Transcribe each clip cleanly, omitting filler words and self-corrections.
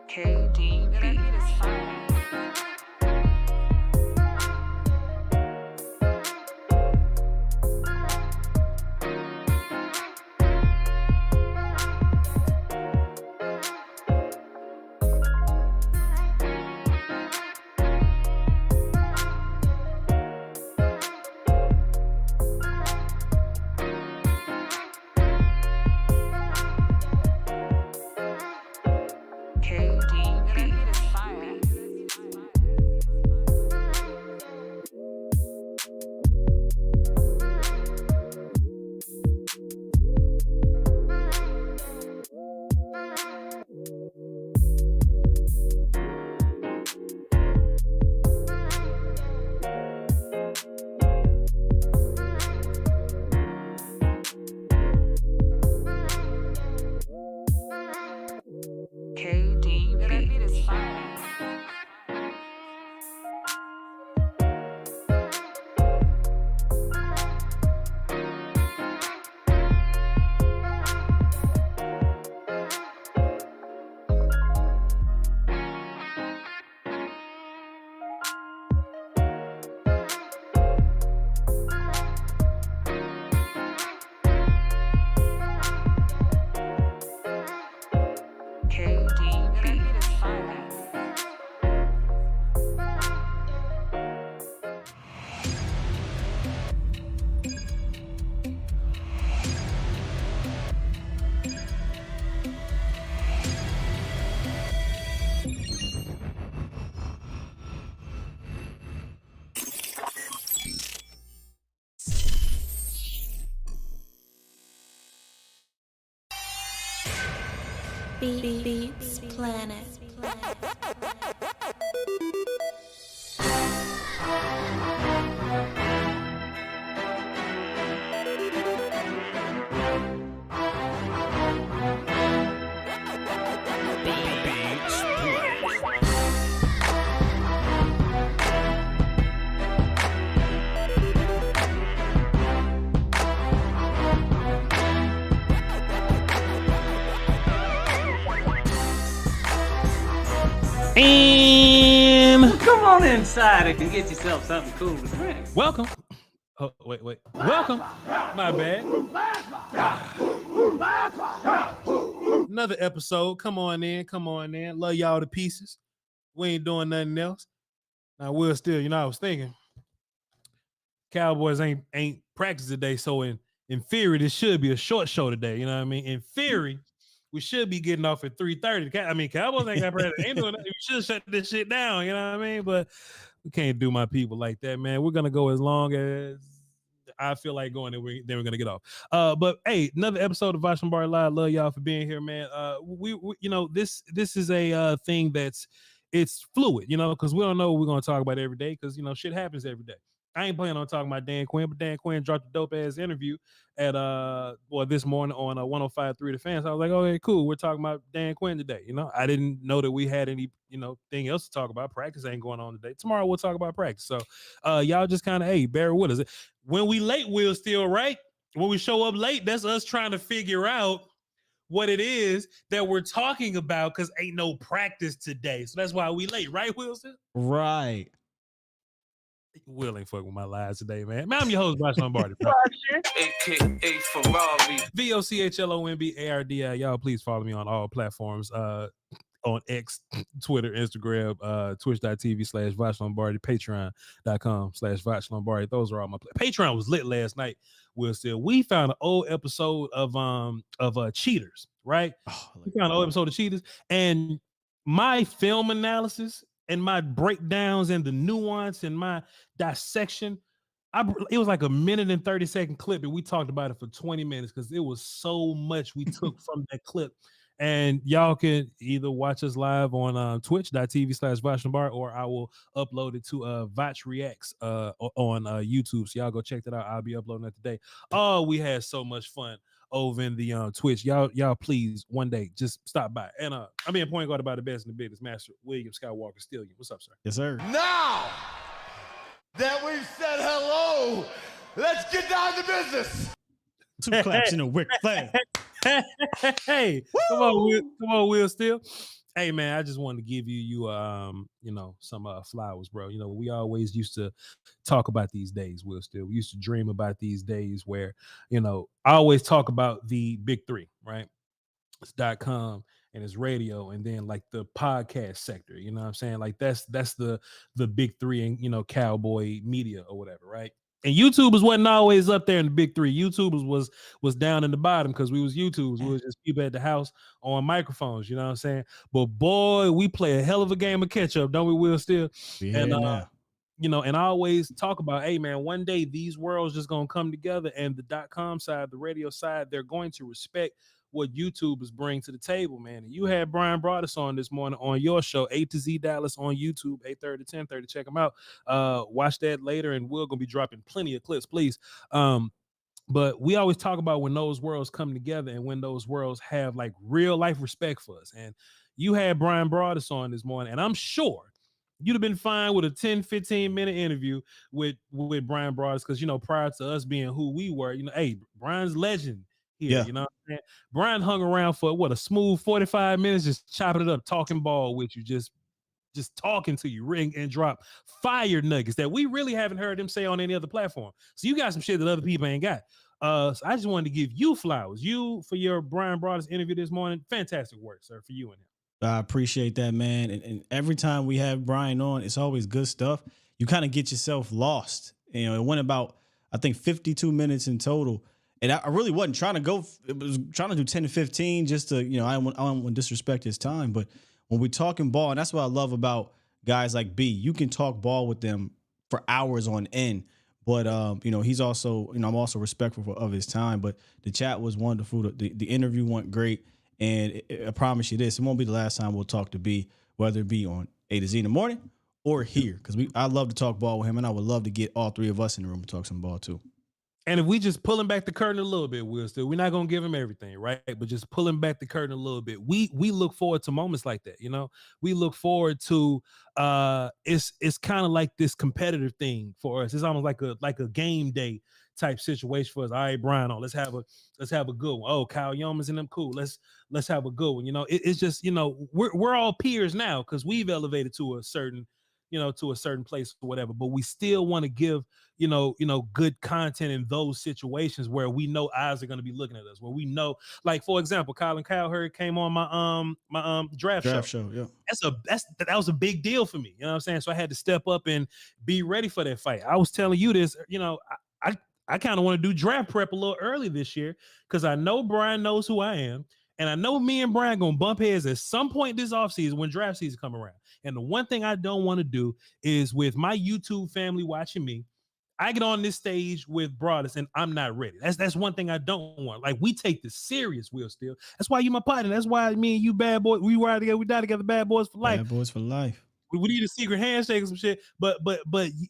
KDB. Beats Planet. And well, come on inside and get yourself something cool to drink. Welcome. Oh, wait. Welcome. My bad. Another episode. Come on in. Love y'all to pieces. We ain't doing nothing else. Now, Will Steele, I was thinking Cowboys ain't practice today, so in theory, this should be a short show today. You know what I mean? In theory, we should be getting off at 3:30. I mean, Cowboys ain't got practice. Ain't doing nothing. We should shut this shit down. You know what I mean? But we can't do my people like that, man. We're gonna go as long as I feel like going, and then we're gonna get off. But hey, another episode of Voch Lombardi Live. Love y'all for being here, man. We this is a thing it's fluid, because we don't know what we're gonna talk about every day, because shit happens every day. I ain't planning on talking about Dan Quinn, but Dan Quinn dropped a dope ass interview at this morning on 105.3 The Fan. So I was like, okay, cool. We're talking about Dan Quinn today. I didn't know that we had any thing else to talk about. Practice ain't going on today. Tomorrow we'll talk about practice. So y'all just kind of bear with us. When we late, Will Steele, right? When we show up late, that's us trying to figure out what it is that we're talking about, because ain't no practice today. So that's why we late, right, Will Steele? Right. Will ain't fucking with my lives today, man. I'm your host, Voch Lombardi. AKA Ferrari. VOCHLOMBARDI. Y'all please follow me on all platforms. On X, Twitter, Instagram, twitch.tv/Voch Lombardi, patreon.com/Voch Lombardi. Those are all my Patreon was lit last night. Will Steele. We found an old episode of Cheaters, right? We found an old episode of Cheaters, and my film analysis and my breakdowns and the nuance and my dissection, it was like a 1:30 clip, and we talked about it for 20 minutes because it was so much we took from that clip. And y'all can either watch us live on twitch.tv/Voch Lombardi, or I will upload it to Voch Reacts on YouTube. So y'all go check that out. I'll be uploading that today. Oh, we had so much fun over in the Twitch. Y'all please one day just stop by. And I'm being point guard about the best in the business, Master William Skywalker Steele. What's up, sir? Yes, sir. Now that we've said hello, let's get down to business. Two claps in a wick flag. Hey, come on, Will Steele. Hey man, I just wanted to give you some flowers, bro. We always used to talk about these days. We used to dream about these days where, I always talk about the big three, right? It's .com and it's radio, and then like the podcast sector. You know what I'm saying? Like that's the big three, and cowboy media or whatever, right? And YouTubers wasn't always up there in the big three. YouTubers was down in the bottom because we was YouTubers. We was just people at the house on microphones. You know what I'm saying? But boy, we play a hell of a game of catch up, don't we, Will? Still, and and I always talk about, hey man, one day these worlds just gonna come together, and the .com side, the radio side, they're going to respect what YouTubers bring to the table, man. And you had Brian Broaddus on this morning on your show, A to Z Dallas on YouTube, 8:30 to 10:30. Check them out. Watch that later, and we're gonna be dropping plenty of clips, please. But we always talk about when those worlds come together and when those worlds have like real life respect for us. And you had Brian Broaddus on this morning, and I'm sure you'd have been fine with a 10-15 minute interview with Brian Broaddus, because prior to us being who we were, hey, Brian's legend here. Yeah. You know what I'm saying? Brian hung around for a smooth 45 minutes, just chopping it up, talking ball with you, just talking to you, ring and drop fire nuggets that we really haven't heard him say on any other platform. So you got some shit that other people ain't got. So I just wanted to give you flowers. You for your Brian Broaddus interview this morning. Fantastic work, sir, for you and him. I appreciate that, man. And every time we have Brian on, it's always good stuff. You kind of get yourself lost. It went about, I think, 52 minutes in total. And I really wasn't trying to go. It was trying to do 10 to 15 just to, I don't want to disrespect his time. But when we're talking ball, and that's what I love about guys like B, you can talk ball with them for hours on end. But, he's also, I'm also respectful of his time. But the chat was wonderful. The interview went great. And I promise you this, it won't be the last time we'll talk to B, whether it be on A to Z in the morning or here. Because I love to talk ball with him, and I would love to get all three of us in the room to talk some ball too. And if we just pulling back the curtain a little bit, we're not gonna give him everything, right? But just pulling back the curtain a little bit. We look forward to moments like that, We look forward to it's kind of like this competitive thing for us. It's almost like a game day type situation for us. All right, Brian, let's have a good one. Oh, Kyle Yeoman's in them, cool. Let's have a good one. It's just we're all peers now because we've elevated to a certain place or whatever, but we still want to give, good content in those situations where we know eyes are going to be looking at us, where we know, like, for example, Colin Cowherd came on my draft show. Yeah. That was a big deal for me. You know what I'm saying? So I had to step up and be ready for that fight. I was telling you this, I kind of want to do draft prep a little early this year because I know Brian knows who I am. And I know me and Brian going to bump heads at some point this offseason when draft season come around. And the one thing I don't want to do is, with my YouTube family watching me, I get on this stage with Broaddus and I'm not ready. That's one thing I don't want. Like, we take this serious, Will Steele. That's why you my partner. That's why me and you, bad boy, we ride together. We die together, bad boys for life. Bad boys for life. We need a secret handshake or some shit. But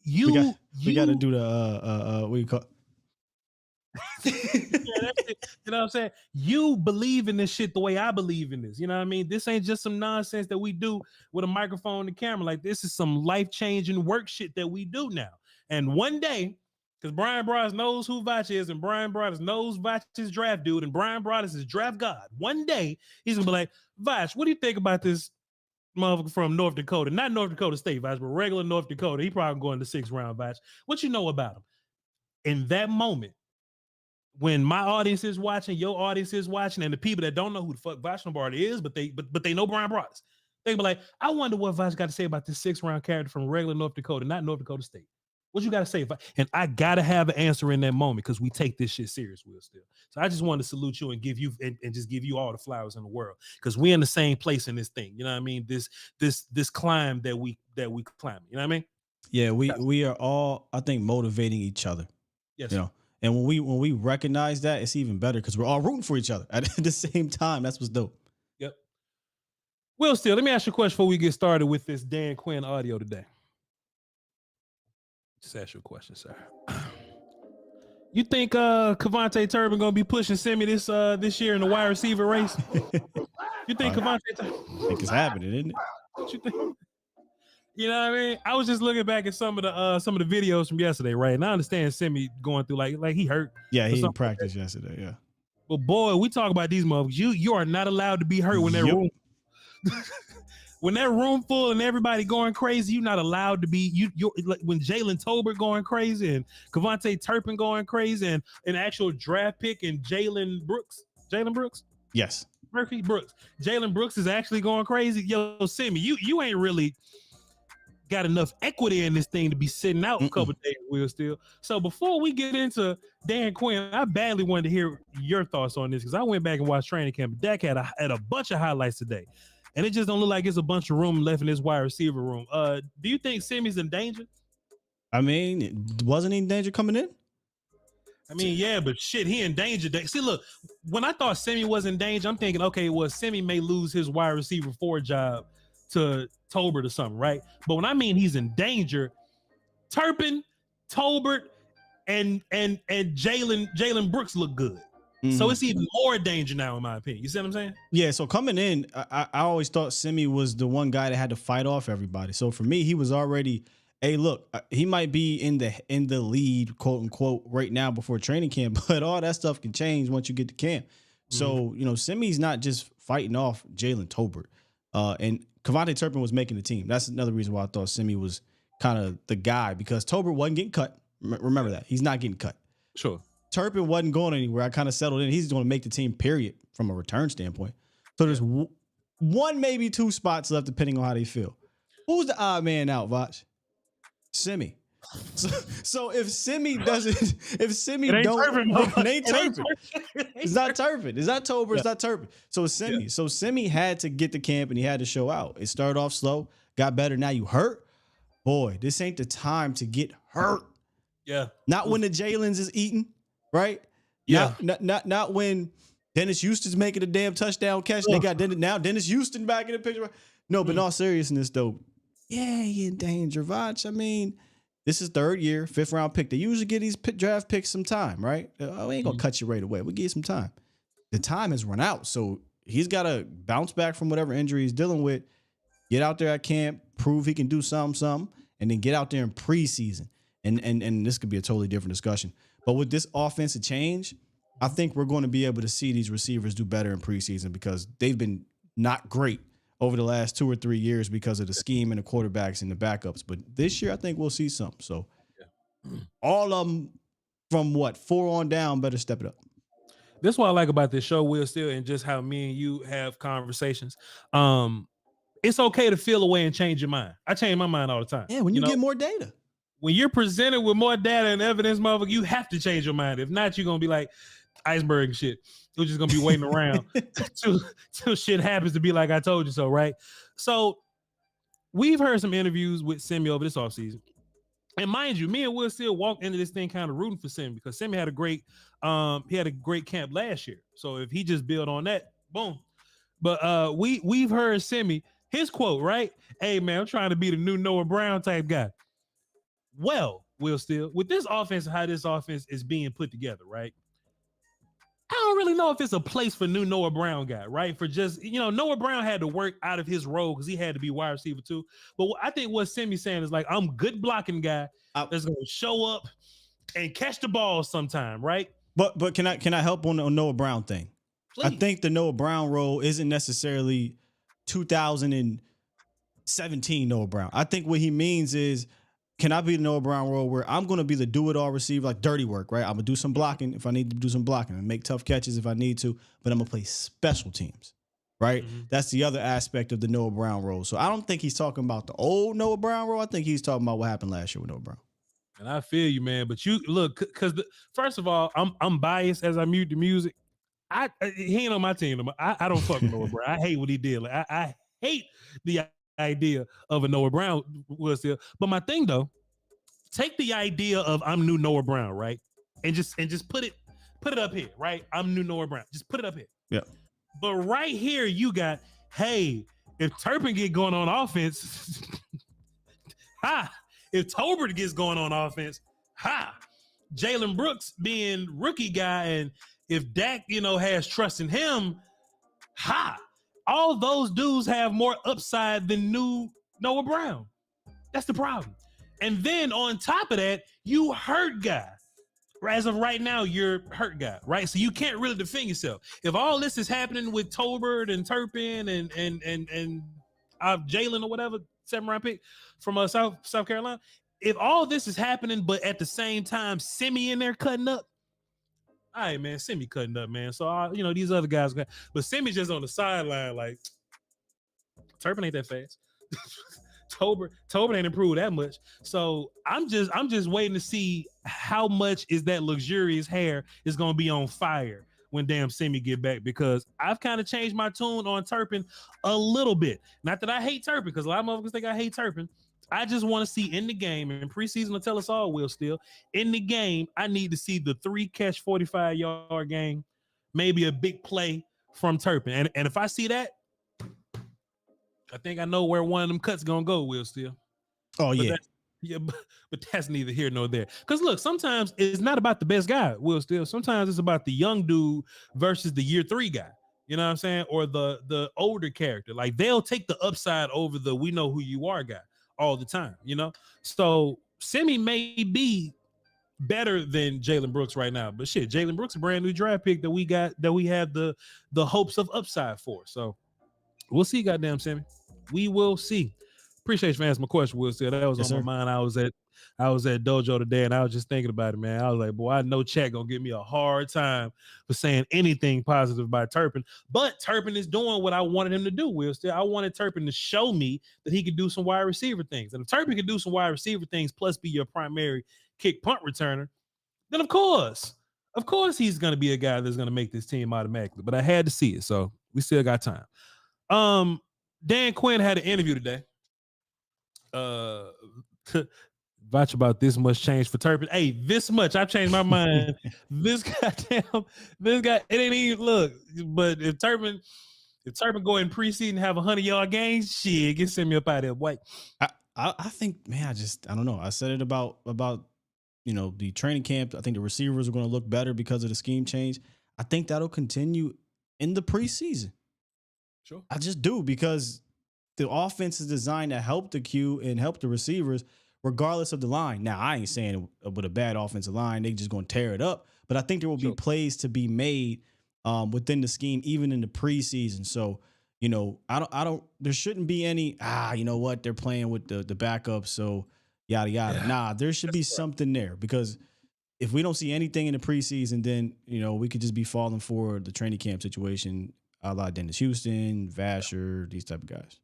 you got to do the what do you call? Yeah, that's it. You know what I'm saying? You believe in this shit the way I believe in this. You know what I mean? This ain't just some nonsense that we do with a microphone and camera. Like, this is some life-changing work shit that we do now. And one day, because Brian Broaddus knows who Voch is, and Brian Broaddus knows Voch's draft dude, and Brian Broaddus is draft god. One day, he's gonna be like, Voch, what do you think about this motherfucker from North Dakota? Not North Dakota State, Voch, but regular North Dakota. He probably going to 6th round, Voch. What you know about him? In that moment, when my audience is watching, your audience is watching, and the people that don't know who the fuck Voch Lombardi is, but they know Brian Broaddus, they be like, I wonder what Voch got to say about this 6th round character from regular North Dakota, not North Dakota State. What you got to say? And I got to have an answer in that moment because we take this shit serious, Will Steele. So I just wanted to salute you and give you and just give you all the flowers in the world because we're in the same place in this thing. You know what I mean? This climb that we climb. You know what I mean? Yeah, we are all, I think, motivating each other. Yes. And when we recognize that, it's even better because we're all rooting for each other at the same time. That's what's dope. Yep. Will Steele, let me ask you a question before we get started with this Dan Quinn audio today. Just ask you a question, sir. You think Kevontae Turpin gonna be pushing Semi this year in the wide receiver race? You think Kevontae Turpin? I think it's happening, isn't it? What you think? You know what I mean? I was just looking back at some of the videos from yesterday, right? And I understand Semi going through like he hurt. Yeah, he didn't practice yesterday. Yeah. But boy, we talk about these motherfuckers. You are not allowed to be hurt when they're room. when that room full and everybody going crazy, you're not allowed to be. You like when Jalen Tolbert going crazy and Kevontae Turpin going crazy and an actual draft pick and Jalen Brooks. Yes. Murphy Brooks. Jalen Brooks is actually going crazy. Yo, Simi, you ain't really got enough equity in this thing to be sitting out a couple days, Will Steele. So before we get into Dan Quinn, I badly wanted to hear your thoughts on this because I went back and watched training camp. Dak had a bunch of highlights today, and it just don't look like it's a bunch of room left in this wide receiver room. Do you think Simi's in danger? I mean, wasn't he in danger coming in? I mean, yeah, but shit, he in danger. See, look, when I thought Simi was in danger, I'm thinking, okay, well, Simi may lose his wide receiver 4 job to Tolbert or something, right? But when I mean he's in danger, Turpin, Tolbert, and Jalen Brooks look good. So it's even more danger now, in my opinion. You see what I'm saying? Yeah, so coming in, I always thought Simi was the one guy that had to fight off everybody. So for me, he was already, hey, look, he might be in the lead, quote unquote, right now before training camp, but all that stuff can change once you get to camp. So, Simi's not just fighting off Jalen Tolbert. And Kevontae Turpin was making the team. That's another reason why I thought Simi was kind of the guy, because Tolbert wasn't getting cut. Remember that. He's not getting cut. Sure. Turpin wasn't going anywhere. I kind of settled in. He's going to make the team, period, from a return standpoint. So there's one, maybe 2 spots left, depending on how they feel. Who's the odd man out, Voch? Simi. So if Simi doesn't, if Simi it ain't Turpin. It's not Turpin. It's not Tolbert. It's not Turpin. So it's Simi. So Simi had to get to camp and he had to show out. It started off slow, got better. Now you hurt. Boy, this ain't the time to get hurt. Yeah. Not when the Jalen's is eating, right? Yeah. Not when Dennis Houston's making a damn touchdown catch. They got Dennis Houston back in the picture. No, but in all seriousness, though, yeah, he in danger, Voch. I mean, this is 3rd year, 5th round pick. They usually give these draft picks some time, right? Oh, we ain't gonna cut you right away. We'll give you some time. The time has run out, so he's got to bounce back from whatever injury he's dealing with, get out there at camp, prove he can do something, and then get out there in preseason. And this could be a totally different discussion. But with this offensive change, I think we're going to be able to see these receivers do better in preseason because they've been not great over the last 2 or 3 years because of the scheme and the quarterbacks and the backups. But this year, I think we'll see something. So all of them from 4 on down better step it up. This is what I like about this show, Will Steele, and just how me and you have conversations. It's okay to feel away and change your mind. I change my mind all the time. Yeah, when you get more data. When you're presented with more data and evidence, motherfucker, you have to change your mind. If not, you're going to be like iceberg and shit. You're just going to be waiting around till shit happens to be like, I told you so, right? So we've heard some interviews with Simi over this offseason. And mind you, me and Will still walked into this thing kind of rooting for Simi because Simi had a great camp last year. So if he just build on that, boom. But we've heard Simi, his quote, right? Hey, man, I'm trying to be the new Noah Brown type guy. Well, Will Steele, with this offense, how this offense is being put together, right? I don't really know if it's a place for new Noah Brown guy, right? For just, Noah Brown had to work out of his role because he had to be wide receiver too. But I think what Simi's saying is like, I'm good blocking guy that's going to show up and catch the ball sometime, right? But can I help on the Noah Brown thing? Please. I think the Noah Brown role isn't necessarily 2017 Noah Brown. I think what he means is, can I be the Noah Brown role where I'm going to be the do-it-all receiver, like dirty work, right? I'm going to do some blocking if I need to do some blocking and make tough catches if I need to, but I'm going to play special teams, right? Mm-hmm. That's the other aspect of the Noah Brown role. So I don't think he's talking about the old Noah Brown role. I think he's talking about what happened last year with Noah Brown. And I feel you, man. But you look, because first of all, I'm biased as I mute the music. He ain't on my team. I don't fuck with Noah Brown. I hate what he did. Like, I hate the idea of a Noah Brown was there. But my thing though, take the idea of I'm new Noah Brown, right? And just put it up here, right? I'm new Noah Brown. Just put it up here. Yeah. But right here, you got, hey, if Turpin get going on offense, if Tolbert gets going on offense, Jalen Brooks being rookie guy, and if Dak, has trust in him, all those dudes have more upside than new Noah Brown. That's the problem. And then on top of that, you hurt guy. As of right now, you're hurt guy, right? So you can't really defend yourself. If all this is happening with Tolbert and Turpin and Jalen or whatever, 7th-round pick from South Carolina. If all this is happening, but at the same time, Semi in there cutting up. All right, man, Semi cutting up, man. So these other guys, but Semi just on the sideline, like Turpin ain't that fast. Tobin ain't improved that much. So I'm just waiting to see how much is that luxurious hair is gonna be on fire when damn Semi get back, because I've kind of changed my tune on Turpin a little bit. Not that I hate Turpin, because a lot of motherfuckers think I hate Turpin. I just want to see in the game, and preseason will tell us all, Will Steele, in the game, I need to see the 3-catch 45-yard game, maybe a big play from Turpin. And if I see that, I think I know where one of them cuts gonna go, Will Steele. Oh, but yeah. But that's neither here nor there. Because look, sometimes it's not about the best guy, Will Steele. Sometimes it's about the young dude versus the year 3 guy. You know what I'm saying? Or the older character. Like, they'll take the upside over the we know who you are guy all the time, you know? So Semi may be better than Jalen Brooks right now. But shit, Jalen Brooks, a brand new draft pick that we have the hopes of upside for. So we'll see, goddamn Semi. We will see. Appreciate you for answering my question, Will Steele. That was on my mind. I was at Dojo today, and I was just thinking about it, man. I was like, boy, I know Chat gonna give me a hard time for saying anything positive about Turpin. But Turpin is doing what I wanted him to do, Will Steele. I wanted Turpin to show me that he could do some wide receiver things. And if Turpin could do some wide receiver things plus be your primary kick punt returner, then of course he's gonna be a guy that's gonna make this team automatically. But I had to see it, so we still got time. Dan Quinn had an interview today. Watch about this much change for Turpin. Hey, this much. I've changed my mind. this guy, it ain't even look. But if Turpin go in preseason and have 100-yard games, shit, get Semi up out of there, boy. I think, man, I don't know. I said it about the training camp. I think the receivers are going to look better because of the scheme change. I think that'll continue in the preseason. Sure. I just do, because the offense is designed to help the Q and help the receivers regardless of the line. Now, I ain't saying with a bad offensive line, they just going to tear it up, but I think there will be plays to be made within the scheme, even in the preseason. So, there shouldn't be any, you know what, they're playing with the backup, so yada, yada. Yeah. Nah, there should be something there, because if we don't see anything in the preseason, then, we could just be falling for the training camp situation, a la Dennis Houston, Vasher, these type of guys.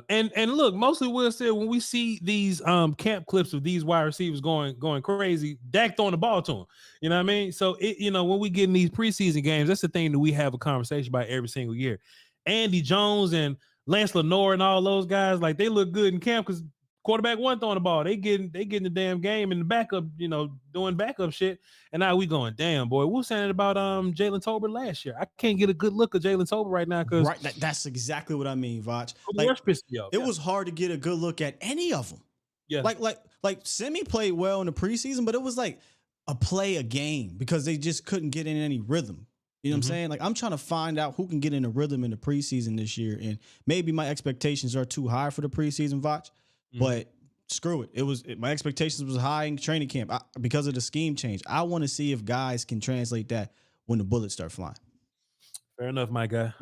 And look, mostly Will said when we see these camp clips of these wide receivers going crazy, Dak throwing the ball to him. You know what I mean? So when we get in these preseason games, that's the thing that we have a conversation about every single year. Andy Jones and Lance Lenore and all those guys, like, they look good in camp because quarterback wasn't throwing the ball. They getting the damn game in the backup, doing backup shit. And now we going, damn, boy. We were saying it about Jalen Tolbert last year. I can't get a good look at Jalen Tolbert right now because that's exactly what I mean, Voch. It was hard to get a good look at any of them. Yeah, like Semi played well in the preseason, but it was like a game because they just couldn't get in any rhythm. You know what I'm saying? Like, I'm trying to find out who can get in a rhythm in the preseason this year, and maybe my expectations are too high for the preseason, Voch. But screw it. My expectations was high in training camp because of the scheme change. I want to see if guys can translate that when the bullets start flying. Fair enough, my guy.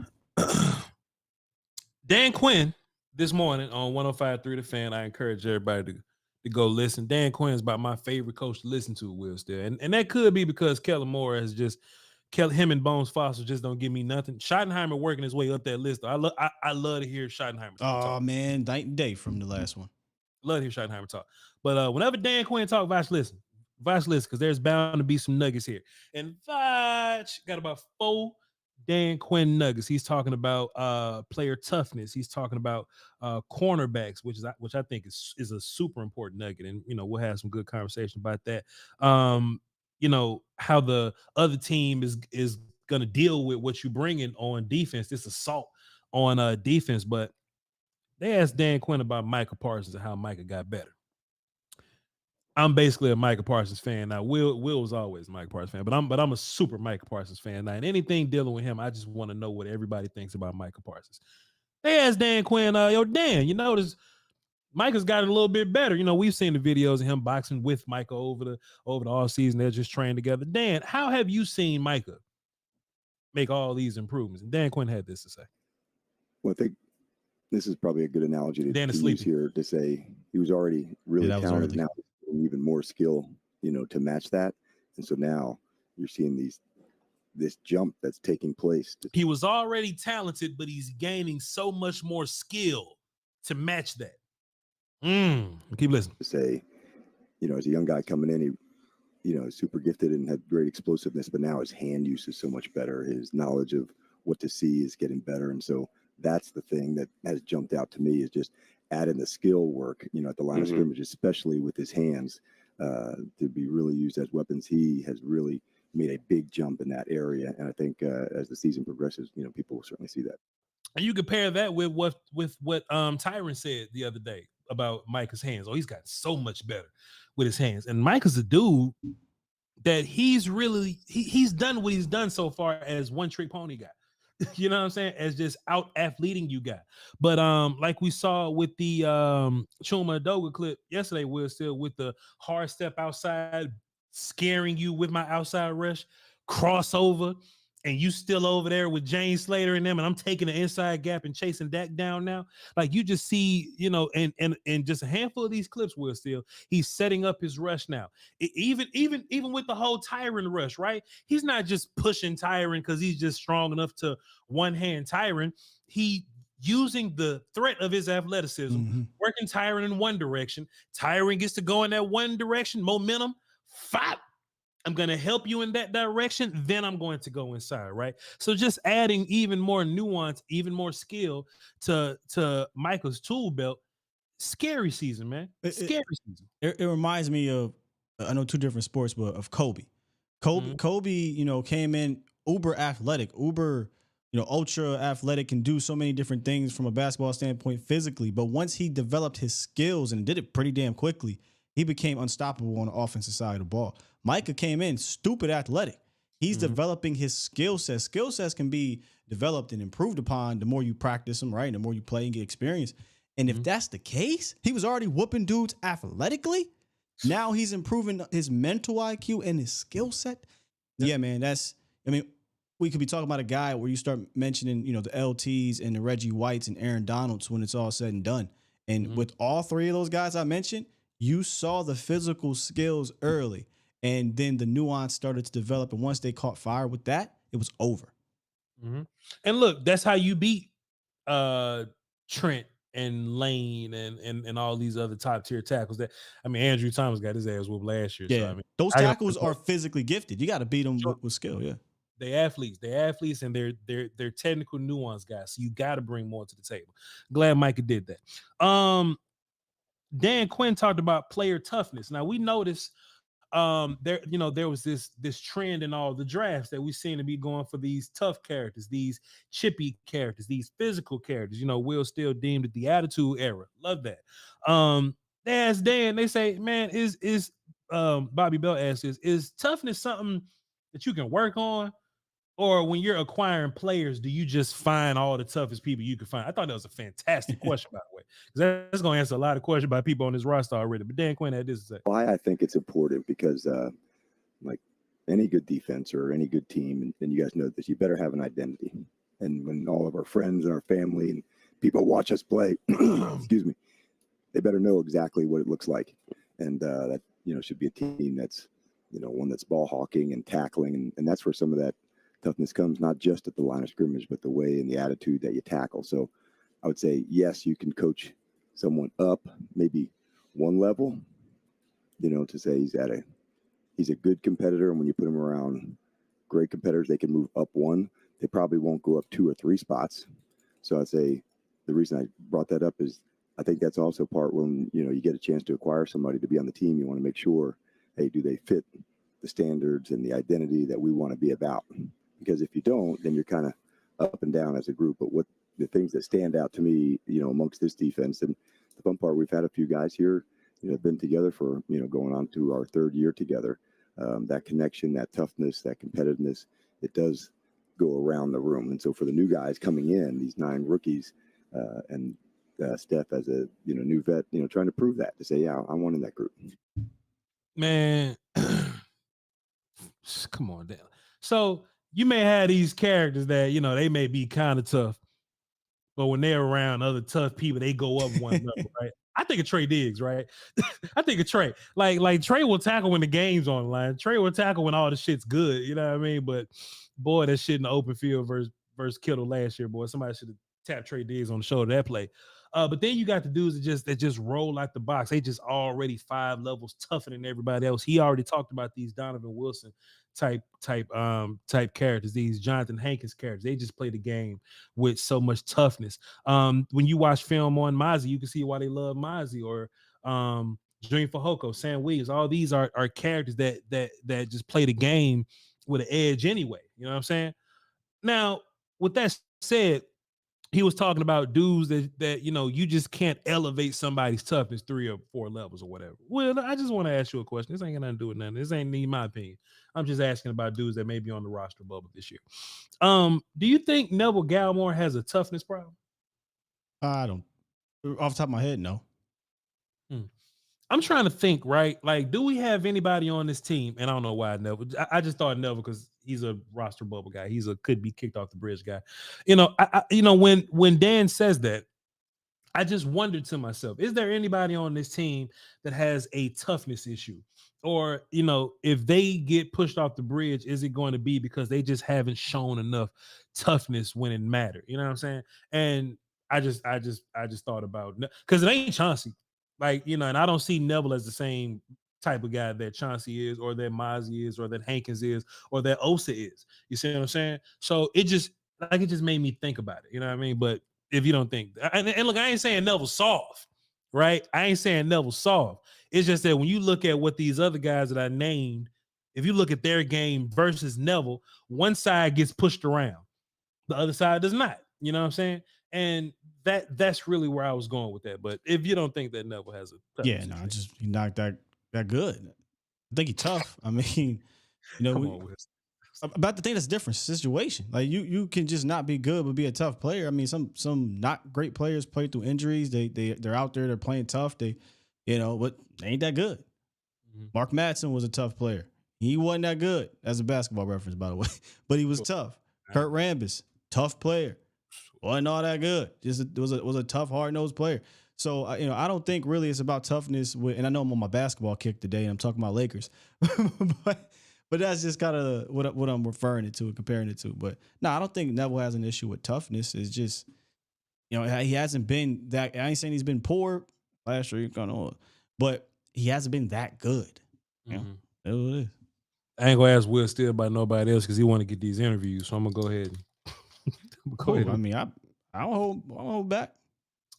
Dan Quinn this morning on 105.3 The Fan. I encourage everybody to go listen. Dan Quinn is about my favorite coach to listen to, Will Steele. And that could be because Kellen Moore has just him and Bones Foster just don't give me nothing. Schottenheimer working his way up that list. I love to hear Schottenheimer talk. Man, night and day from the last one. Love to hear Schottenheimer talk. But whenever Dan Quinn talk, Voch listen, because there's bound to be some nuggets here. And Voch got about 4 Dan Quinn nuggets. He's talking about player toughness. He's talking about cornerbacks, which I think is a super important nugget. And we'll have some good conversation about that. How the other team is going to deal with what you bring in on defense, this assault on defense. But they asked Dan Quinn about Micah Parsons and how Micah got better. I'm basically a Micah Parsons fan now. Will was always a Micah Parsons fan, but I'm a super Micah Parsons fan now. And anything dealing with him, I just want to know what everybody thinks about Micah Parsons. They asked Dan Quinn, Dan, you notice Micah's gotten a little bit better. We've seen the videos of him boxing with Micah over the all season. They're just trained together. Dan, how have you seen Micah make all these improvements? And Dan Quinn had this to say. Well, I think this is probably a good analogy to Dan is use sleeping. here to say he was already really that was talented. early. Now he's getting even more skill, to match that. And so now you're seeing this jump that's taking place. He was already talented, but he's gaining so much more skill to match that. Keep listening. To say, as a young guy coming in, he, super gifted and had great explosiveness, but now his hand use is so much better. His knowledge of what to see is getting better. And so that's the thing that has jumped out to me, is just adding the skill work, at the line of scrimmage, especially with his hands, to be really used as weapons. He has really made a big jump in that area. And I think as the season progresses, people will certainly see that. And you compare that with what Tyron said the other day about Micah's hands. Oh, he's gotten so much better with his hands. And Micah's a dude that he's done what he's done so far as one trick pony guy. You know what I'm saying? As just out athleting you guy. But like we saw with the Chuma Adoga clip yesterday, Will, still with the hard step outside, scaring you with my outside rush, crossover, and you still over there with James Slater and them, and I'm taking the inside gap and chasing Dak down now. Like you just see, and just a handful of these clips, Will, still he's setting up his rush now. Even with the whole Tyron rush, right? He's not just pushing Tyron because he's just strong enough to one hand Tyron. He using the threat of his athleticism, working Tyron in one direction. Tyron gets to go in that one direction, momentum, fop. I'm going to help you in that direction. Then I'm going to go inside, right? So just adding even more nuance, even more skill to Michael's tool belt. Scary season, man. Scary season. It reminds me of, I know two different sports, but of Kobe. Kobe, came in uber athletic, ultra athletic, can do so many different things from a basketball standpoint physically. But once he developed his skills and did it pretty damn quickly, he became unstoppable on the offensive side of the ball. Micah came in stupid athletic. He's developing his skill sets. Skill sets can be developed and improved upon the more you practice them, right? And the more you play and get experience. And if that's the case, he was already whooping dudes athletically. Now he's improving his mental IQ and his skill set. Yeah, man, we could be talking about a guy where you start mentioning, the LTs and the Reggie Whites and Aaron Donalds when it's all said and done. And with all three of those guys I mentioned, you saw the physical skills early, and then the nuance started to develop. And once they caught fire with that, it was over. And look, that's how you beat Trent and Lane and all these other top tier tackles. Andrew Thomas got his ass whooped last year. Yeah, so, those tackles are physically gifted. You got to beat them with skill. Yeah, They're athletes, and they're technical nuance guys. So you got to bring more to the table. Glad Micah did that. Dan Quinn talked about player toughness. Now we noticed there was this trend in all the drafts that we seem to be going for these tough characters, these chippy characters, these physical characters. Will still deemed it the attitude era. Love that. They asked Dan, they say, man, is Bobby Bell asks is toughness something that you can work on? Or when you're acquiring players, do you just find all the toughest people you can find? I thought that was a fantastic question, by the way, because that's going to answer a lot of questions by people on this roster already. But Dan Quinn had this to say. Why I think it's important, because like any good defense or any good team, and you guys know this, you better have an identity. And when all of our friends and our family and people watch us play, excuse me, they better know exactly what it looks like. And that, should be a team that's, one that's ball hawking and tackling. And that's where some of that toughness comes, not just at the line of scrimmage, but the way and the attitude that you tackle. So I would say, yes, you can coach someone up maybe one level, to say he's a good competitor. And when you put him around great competitors, they can move up one. They probably won't go up 2 or 3 spots. So I'd say the reason I brought that up is I think that's also part when, you get a chance to acquire somebody to be on the team, you want to make sure, hey, do they fit the standards and the identity that we want to be about? Because if you don't, then you're kind of up and down as a group. But what the things that stand out to me, amongst this defense, and the fun part, we've had a few guys here, been together for, going on to our 3rd year together. That connection, that toughness, that competitiveness, it does go around the room. And so for the new guys coming in, these 9 rookies, and Steph as a new vet, trying to prove that, to say, yeah, I want in that group. Man, come on, Dan. So you may have these characters that they may be kind of tough, but when they're around other tough people, they go up one level, right? I think of Trey Diggs, right? I think of Trey. Like Trey will tackle when the game's on the line. Trey will tackle when all the shit's good. You know what I mean? But boy, that shit in the open field versus Kittle last year, boy. Somebody should have tapped Trey Diggs on the shoulder that play. But then you got the dudes that just roll out the box. They just already 5 levels tougher than everybody else. He already talked about these Donovan Wilson type characters, these Jonathan Hankins characters. They just play the game with so much toughness. When you watch film on Mozzie, you can see why they love Mozzie, or Dream Fahoko, Sam Williams. All these are characters that just play the game with an edge anyway. You know what I'm saying? Now, with that said, he was talking about dudes that you just can't elevate somebody's toughness 3 or 4 levels or whatever. Well, I just want to ask you a question. This ain't got nothing to do with nothing. This ain't need my opinion. I'm just asking about dudes that may be on the roster bubble this year. Do you think Neville Gallimore has a toughness problem? I don't. Off the top of my head, no. I'm trying to think, right? Like, do we have anybody on this team? And I don't know why Neville. I just thought Neville because he's a roster bubble guy. He's a could be kicked off the bridge guy. When Dan says that, I just wondered to myself, is there anybody on this team that has a toughness issue? Or, if they get pushed off the bridge, is it going to be because they just haven't shown enough toughness when it mattered? You know what I'm saying? And I just thought about, because it ain't Chauncey. And I don't see Neville as the same type of guy that Chauncey is, or that Mozzie is, or that Hankins is, or that Osa is. You see what I'm saying? So it just made me think about it. You know what I mean? But if you don't think, and look, I ain't saying Neville's soft, right? I ain't saying Neville's soft. It's just that when you look at what these other guys that I named, if you look at their game versus Neville, one side gets pushed around, the other side does not. You know what I'm saying? And that's really where I was going with that. But if you don't think that Neville has a he not that good. I think he's tough. I mean, about the thing that's different situation. Like you can just not be good but be a tough player. I mean, some not great players play through injuries. They're out there, they're playing tough. But they ain't that good. Mm-hmm. Mark Madsen was a tough player. He wasn't that good as a basketball reference, by the way, but he was tough. Kurt Rambis, tough player. Wasn't all that good. Just was a tough, hard-nosed player. So, I don't think really it's about toughness. And I know I'm on my basketball kick today, and I'm talking about Lakers. but that's just kind of what I'm referring it to and comparing it to. But, no, I don't think Neville has an issue with toughness. It's just, he hasn't been that – I ain't saying he's been poor last year, but he hasn't been that good. That's what it is. I ain't going to ask Will Steele about nobody else because he want to get these interviews, so I'm going to go ahead I mean, I don't hold back.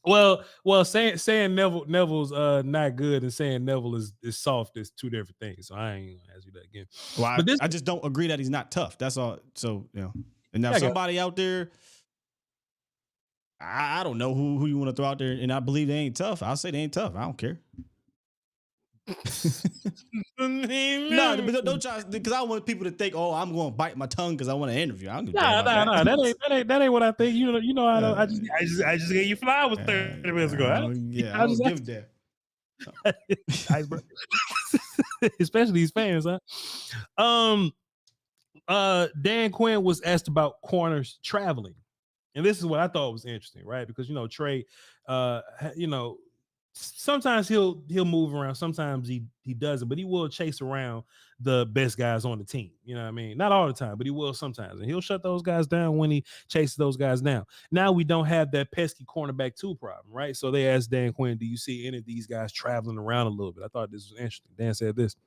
Well, saying Neville's not good and saying Neville is soft is 2 different things. So I ain't gonna ask you that again. Well, I just don't agree that he's not tough. That's all. So and now somebody out there, I don't know who you want to throw out there, and I believe they ain't tough. I'll say they ain't tough. I don't care. No, but don't try, because I don't want people to think, oh, I'm going to bite my tongue because I want to interview. No, that ain't what I think. I just gave you flowers 30 minutes ago. I was give that. Especially these fans, huh? Dan Quinn was asked about corners traveling, and this is what I thought was interesting, right? Because Trey, sometimes he'll move around, sometimes he doesn't, but he will chase around the best guys on the team. You know what I mean? Not all the time, but he will sometimes, and he'll shut those guys down when he chases those guys down. Now we don't have that pesky cornerback 2 problem, right? So they asked Dan Quinn, do you see any of these guys traveling around a little bit? I thought this was interesting. Dan said this.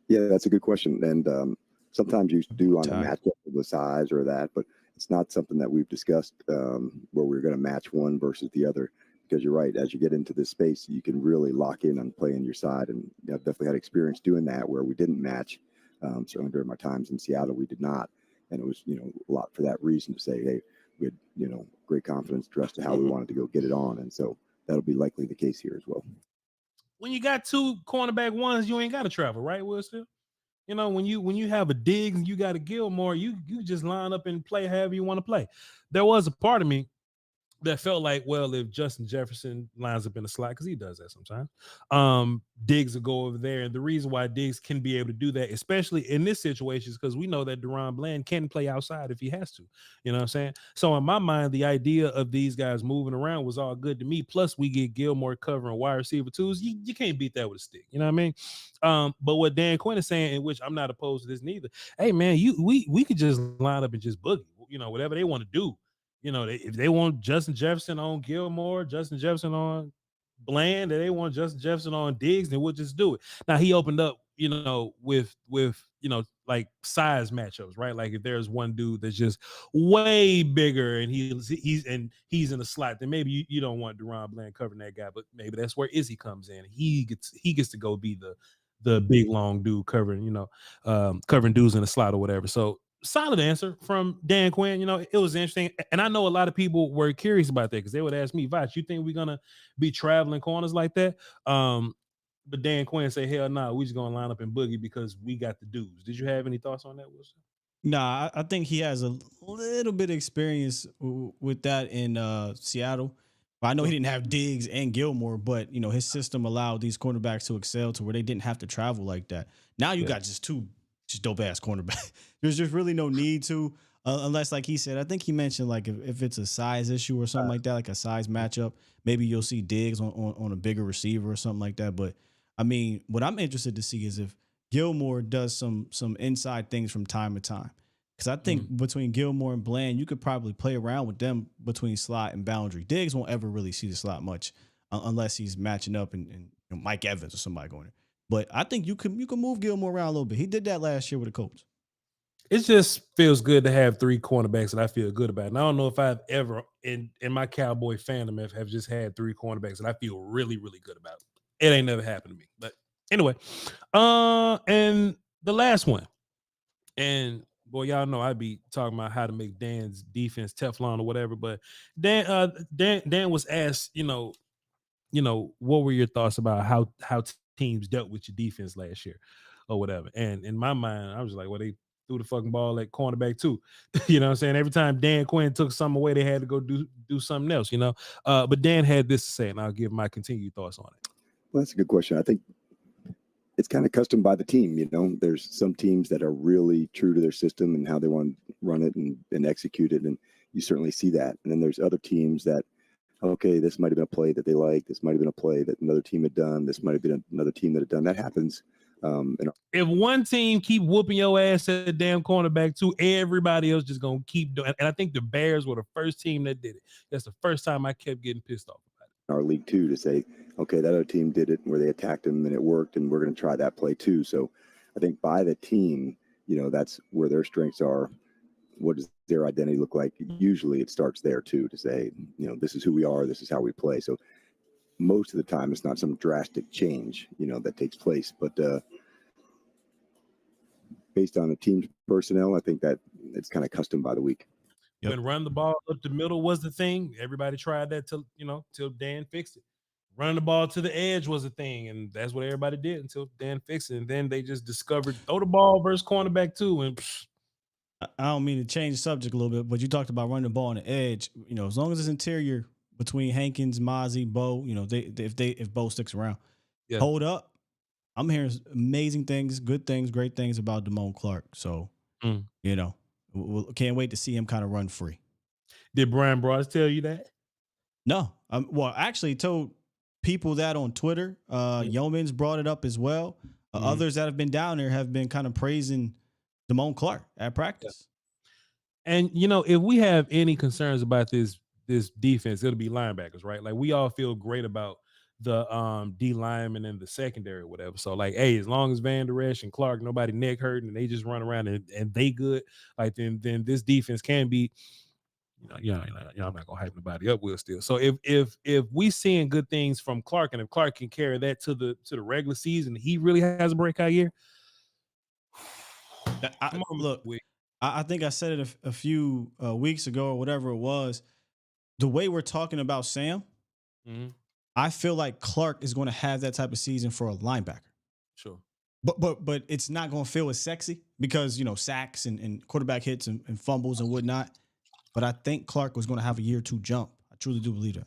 Yeah, that's a good question. And sometimes you do on a matchup of the size or that, but it's not something that we've discussed where we're going to match one versus the other. Because you're right, as you get into this space, you can really lock in on playing your side. And I've definitely had experience doing that where we didn't match. Certainly during my times in Seattle, we did not. And it was, a lot for that reason to say, hey, we had, great confidence, trust to how we wanted to go get it on. And so that'll be likely the case here as well. When you got 2 cornerback 1s, you ain't got to travel, right, Will Steele? When you have a Diggs and you got a Gilmore, you just line up and play however you want to play. There was a part of me that felt like, well, if Justin Jefferson lines up in the slot, because he does that sometimes, Diggs will go over there. And the reason why Diggs can be able to do that, especially in this situation, is because we know that Deron Bland can play outside if he has to. You know what I'm saying? So in my mind, the idea of these guys moving around was all good to me. Plus, we get Gilmore covering wide receiver twos. You can't beat that with a stick. You know what I mean? But what Dan Quinn is saying, in which I'm not opposed to this neither. Hey, man, we could just line up and just boogie. You know, whatever they want to do. You know, if they want Justin Jefferson on Gilmore, Justin Jefferson on Bland, and they want Justin Jefferson on Diggs, then we'll just do it. Now he opened up, you know, with you know, like size matchups, right? Like if there's one dude that's just way bigger and he's in the slot, then maybe you don't want Deron Bland covering that guy, but maybe that's where Izzy comes in. He gets to go be the big long dude covering, you know, covering dudes in the slot or whatever. So solid answer from Dan Quinn. You know, it was interesting. And I know a lot of people were curious about that because they would ask me, Voch, you think we're going to be traveling corners like that? But Dan Quinn say, hell no, we just going to line up in boogie because we got the dudes. Did you have any thoughts on that, Wilson? Nah, I think he has a little bit of experience with that in Seattle. I know he didn't have Diggs and Gilmore, but, you know, his system allowed these cornerbacks to excel to where they didn't have to travel like that. Now you got just dope-ass cornerback. There's just really no need to, unless, like he said, I think he mentioned, like, if it's a size issue or something like that, like a size matchup, maybe you'll see Diggs on a bigger receiver or something like that. But, I mean, what I'm interested to see is if Gilmore does some inside things from time to time. Because I think between Gilmore and Bland, you could probably play around with them between slot and boundary. Diggs won't ever really see the slot much unless he's matching up and you know, Mike Evans or somebody going there. But I think you can move Gilmore around a little bit. He did that last year with the Colts. It just feels good to have three cornerbacks that I feel good about. And I don't know if I've ever in my Cowboy fandom have just had three cornerbacks that I feel really, really good about. It ain't never happened to me. But anyway, and the last one. And boy, y'all know I'd be talking about how to make Dan's defense Teflon or whatever. But Dan was asked, you know, what were your thoughts about how teams dealt with your defense last year or whatever? And in my mind, I was like, well, they threw the fucking ball at cornerback too. You know what I'm saying? Every time Dan Quinn took something away, they had to go do something else, you know? But Dan had this to say, and I'll give my continued thoughts on it. Well, that's a good question. I think it's kind of custom by the team. You know, there's some teams that are really true to their system and how they want to run it and execute it. And you certainly see that. And then there's other teams that, okay, this might have been a play that they like. This might have been a play that another team had done. This might have been another team that had done. That happens. If one team keep whooping your ass at the damn cornerback too, everybody else just going to keep doing it. And I think the Bears were the first team that did it. That's the first time I kept getting pissed off about it. Our league too, to say, okay, that other team did it where they attacked them and it worked, and we're going to try that play too. So I think by the team, you know, that's where their strengths are. What does their identity look like? Usually it starts there too, to say, you know, this is who we are, this is how we play. So most of the time it's not some drastic change, you know, that takes place, but based on the team's personnel, I think that it's kind of custom by the week. Yep. When run the ball up the middle was the thing, everybody tried that till Dan fixed it. Running the ball to the edge was a thing, and that's what everybody did until Dan fixed it. And then they just discovered throw the ball versus cornerback too. And I don't mean to change the subject a little bit, but you talked about running the ball on the edge. You know, as long as it's interior between Hankins, Mozzie, Bo, you know, if Bo sticks around, hold up. I'm hearing amazing things, good things, great things about Damone Clark. So, you know, can't wait to see him kind of run free. Did Brian Broads tell you that? No. Well, actually told people that on Twitter. Yeoman's brought it up as well. Others that have been down there have been kind of praising Damone Clark at practice. And, you know, if we have any concerns about this defense, it'll be linebackers, right? Like, we all feel great about the D lineman and the secondary or whatever. So, like, hey, as long as Van Der Esch and Clark, nobody neck hurting and they just run around and they good, like, then this defense can be, you know, I'm not gonna hype nobody up. Will still. So if we seeing good things from Clark, and if Clark can carry that to the regular season, he really has a breakout year. I think I said it a few weeks ago or whatever it was. The way we're talking about Sam, I feel like Clark is going to have that type of season for a linebacker. Sure. But it's not going to feel as sexy because, you know, sacks and quarterback hits and fumbles and whatnot. But I think Clark was going to have a year 2 jump. I truly do believe that.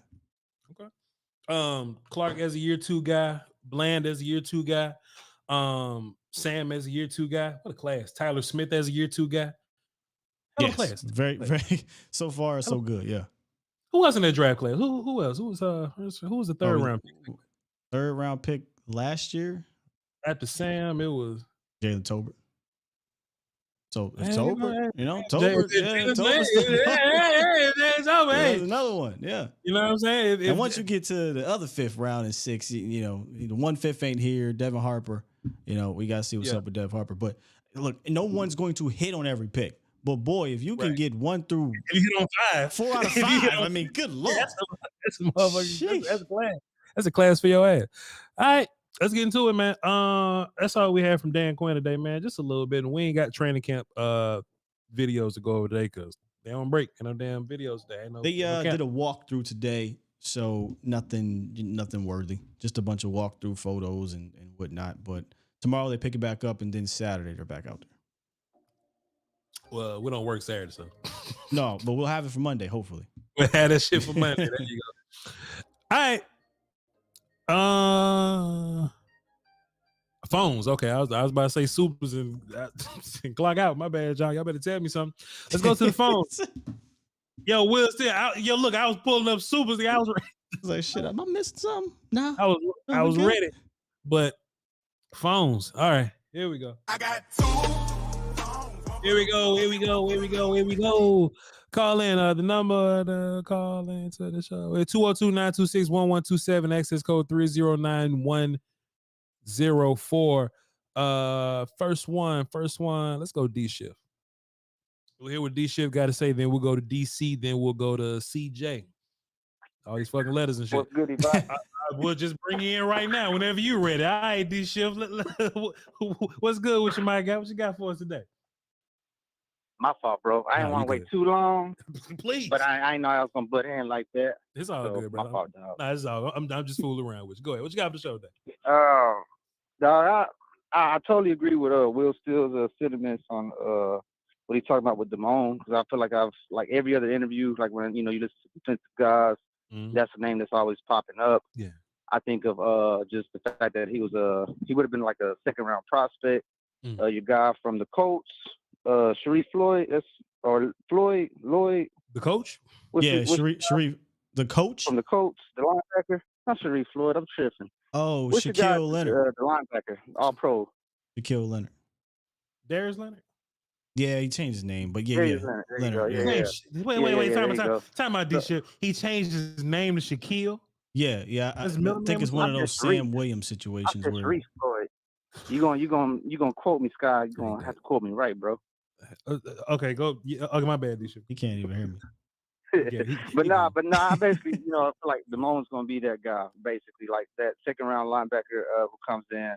Clark as a year 2 guy, Bland as a year 2 guy, Sam as a year 2 guy. What a class. Tyler Smith as a year 2 guy. Hell of a class. Very. So far, so good. Yeah. Who else in that draft class? Who else? Who was the third round pick? Third round pick last year? After Sam, it was Jalen Tolbert. So Hey, Tolbert, man. Tolbert, There's another one. Yeah. You know what I'm saying? And once you get to the other 5th round and 6, the 1/5 ain't here. Devin Harper, we got to see what's up with Devin Harper. But look, no one's going to hit on every pick. But boy, if you can get 1 through, if you hit on 5, 4 out of 5, I mean, good Lord. That's a motherfucker. That's a class. That's a class for your ass. All right. Let's get into it, man. That's all we have from Dan Quinn today, man. Just a little bit. And we ain't got training camp videos to go over today because they don't break. No damn videos today. They did a walkthrough today, so nothing worthy. Just a bunch of walkthrough photos and whatnot. But tomorrow they pick it back up, and then Saturday they're back out there. Well, we don't work Saturday, so no, but we'll have it for Monday, hopefully. We'll have that shit for Monday. There you go. All right. Phones. Okay, I was about to say supers and clock out. My bad, y'all. Y'all better tell me something. Let's go to the phones. Yo, Will still. Look, I was pulling up supers. I was like, shit, am I missing something? No, I was ready, but phones. All right, here we go. I got 2. Here we go. Call in. The number to call into the show. 202-926-1127. Access code 309104. First one. Let's go D Shift. We'll hear what D Shift got to say. Then we'll go to DC. Then we'll go to CJ. All these fucking letters and shit. What's good, Yvonne? We'll just bring you in right now whenever you're ready. All right, D Shift. What's good with you, Micah? What you got for us today? My fault, bro. I didn't want to wait too long. Please. But I didn't know I was going to butt in like that. It's all good, bro. My fault, dog. Nah, it's all. I'm just fooling around with you. Go ahead. What you got for the show today? Dog, I totally agree with Will Steele's sentiments on what he's talking about with Damone, because I feel like I've, like every other interview, like when, you listen to defensive guys, that's the name that's always popping up. Yeah. I think of just the fact that he would have been like a 2nd round prospect. Your guy from the Colts, Sharif Floyd, Floyd Lloyd. The coach? Sharif, the coach? From the Colts, the linebacker. Not Sharif Floyd, I'm tripping. Oh, what's Shaquille Leonard. The linebacker, all pro. Shaquille Leonard. Darius Leonard? Yeah, he changed his name, but Leonard. Yeah. Wait, time out, D Shift. He changed his name to Shaquille? Yeah. I think it's one of those Sam Williams situations where Sharif Floyd. You gonna quote me, Sky? You gonna have to quote me right, bro. Okay, go. Okay, my bad, D Shift. He can't even hear me. But nah, basically, I feel like Damone's gonna be that guy, basically, like that 2nd round linebacker who comes in,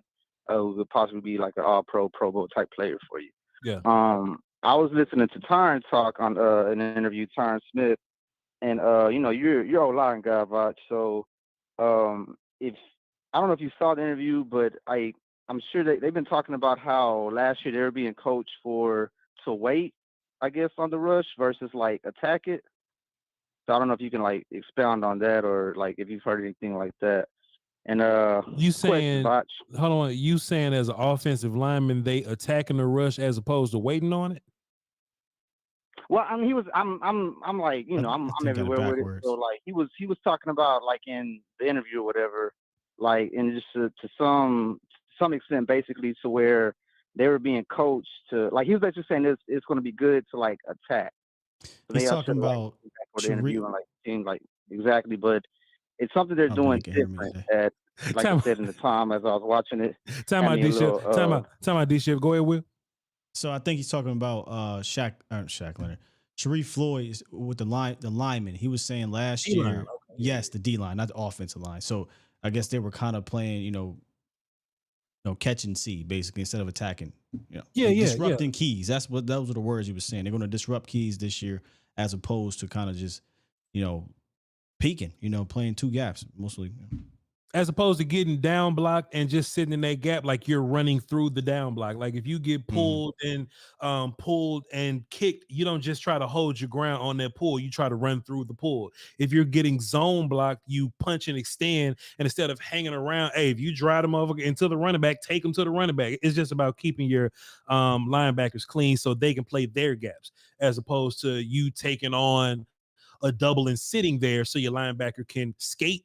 who could possibly be like an all-pro, Pro Bowl type player for you. Yeah. I was listening to Tyron talk on an interview, Tyron Smith, and you're a line guy, Voch. So if I don't know if you saw the interview, but I'm sure they've been talking about how last year they were being coached to wait, I guess, on the rush versus like attack it. So I don't know if you can like expound on that or like if you've heard anything like that. And you saying, hold on, you saying as an offensive lineman they attacking the rush as opposed to waiting on it? Well, I mean, I'm like, I'm everywhere with it. So like he was talking about like in the interview or whatever, like and just to some extent basically to where they were being coached to, like he was basically saying it's going to be good to like attack. So he's talking about the interview and like seemed like exactly, but it's something they're doing different. At, like I said in the time as I was watching it. Time out, D Shift. Go ahead, Will. So I think he's talking about Shaq Leonard. Sharif Floyd with the lineman. He was saying last year, yes, the D line, not the offensive line. So I guess they were kind of playing, catch and see basically instead of attacking. Disrupting keys. Those were the words he was saying. They're going to disrupt keys this year as opposed to kind of just, peeking. Playing 2 gaps mostly. as opposed to getting down blocked and just sitting in that gap like you're running through the down block. Like if you get pulled and kicked, you don't just try to hold your ground on that pull. You try to run through the pull. If you're getting zone blocked, you punch and extend, and instead of hanging around, hey, if you drive them over into the running back, take them to the running back. It's just about keeping your linebackers clean so they can play their gaps, as opposed to you taking on a double and sitting there so your linebacker can skate.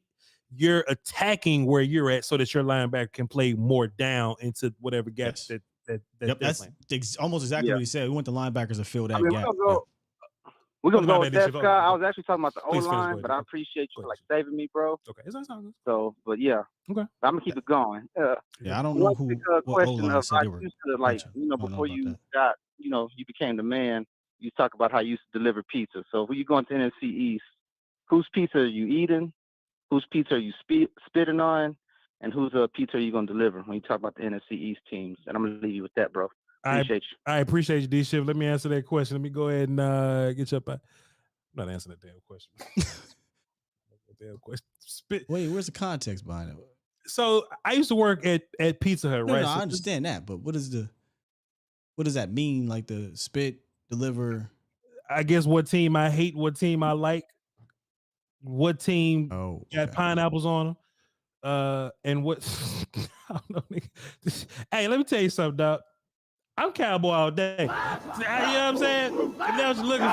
You're attacking where you're at so that your linebacker can play more down into whatever gaps that that's almost exactly what he said. We want the linebackers to fill that gap. We're gonna go with that, Scott. I was actually talking about the O-line, but I appreciate you for saving me, bro. Okay, it's not good. So, but yeah, okay, I'm gonna keep it going. I don't know who. Question of I used to before you got you became the man. You talk about how you used to deliver pizza. So when you go into NFC East, whose pizza are you eating? Whose pizza are you spitting on? And whose pizza are you going to deliver when you talk about the NFC East teams? And I'm going to leave you with that, bro. Appreciate you. I appreciate you, D-Shift. Let me answer that question. Let me go ahead and get you up. I'm not answering that damn question. Wait, where's the context behind it? So I used to work at Pizza Hut, right? No, I understand that, but what does that mean? Like the spit, deliver? I guess what team I hate, what team I like. What team got pineapples on them? And what? I don't know. Hey, let me tell you something, dog. I'm cowboy all day. You know what I'm saying? If that's what you're looking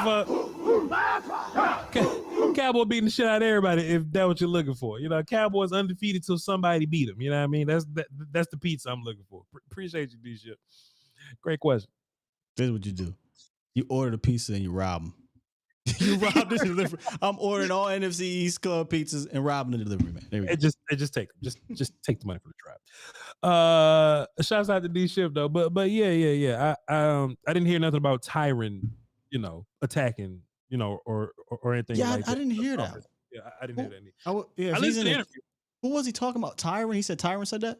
for, cowboy beating the shit out of everybody. If that's what you're looking for, Cowboys undefeated till somebody beat them. You know what I mean? That's the pizza I'm looking for. Appreciate you, D-Ship. Great question. This is what you do. You order the pizza and you rob them. You rob the delivery. I'm ordering all NFC East Club pizzas and robbing the delivery man. There we go. Just take them. Just take the money for the drive. Shouts out to D-Shift though. But yeah. I didn't hear nothing about Tyron, attacking, or anything. Yeah, like I didn't hear that. Yeah, I didn't hear that. I listened to the interview. Who was he talking about? Tyron? He said Tyron said that?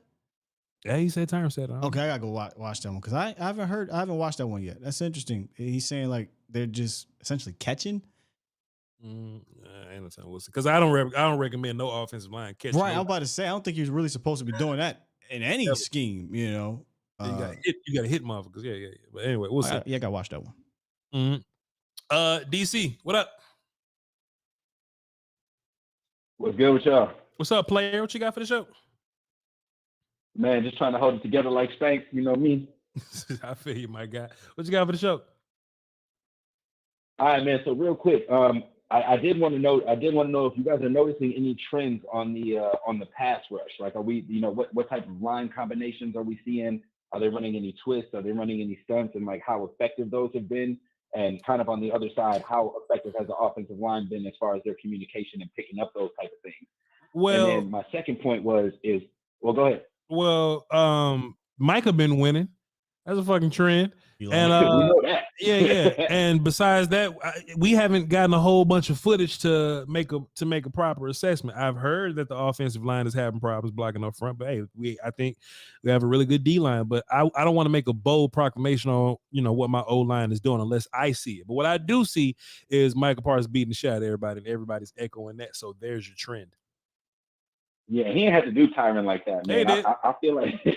Yeah, he said Tyron said that. Okay, I gotta go watch that one because I haven't watched that one yet. That's interesting. He's saying like they're just essentially catching. Because I don't recommend no offensive line catching. Right, I'm about to say I don't think you're really supposed to be doing that in any scheme. You got to hit motherfuckers. Yeah. But anyway, we'll see. I gotta watch that one. DC, what up? What's good with y'all? What's up, player? What you got for the show? Man, just trying to hold it together like Spank, you know me. I feel you, my guy. What you got for the show? All right, man. So real quick, I did want to know if you guys are noticing any trends on the pass rush. Like, are we, what type of line combinations are we seeing? Are they running any twists? Are they running any stunts? And like how effective those have been? And kind of on the other side, how effective has the offensive line been as far as their communication and picking up those type of things? Well, and then my second point go ahead. Well, Micah been winning. That's a fucking trend. And we know that. Yeah. And besides that, we haven't gotten a whole bunch of footage to make a proper assessment. I've heard that the offensive line is having problems blocking up front, but hey, I think we have a really good D line. But I don't want to make a bold proclamation on what my O line is doing unless I see it. But what I do see is Michael Parsons beating the shit out of everybody, and everybody's echoing that. So there's your trend. Yeah, he ain't had to do Tyron like that, man. I feel like he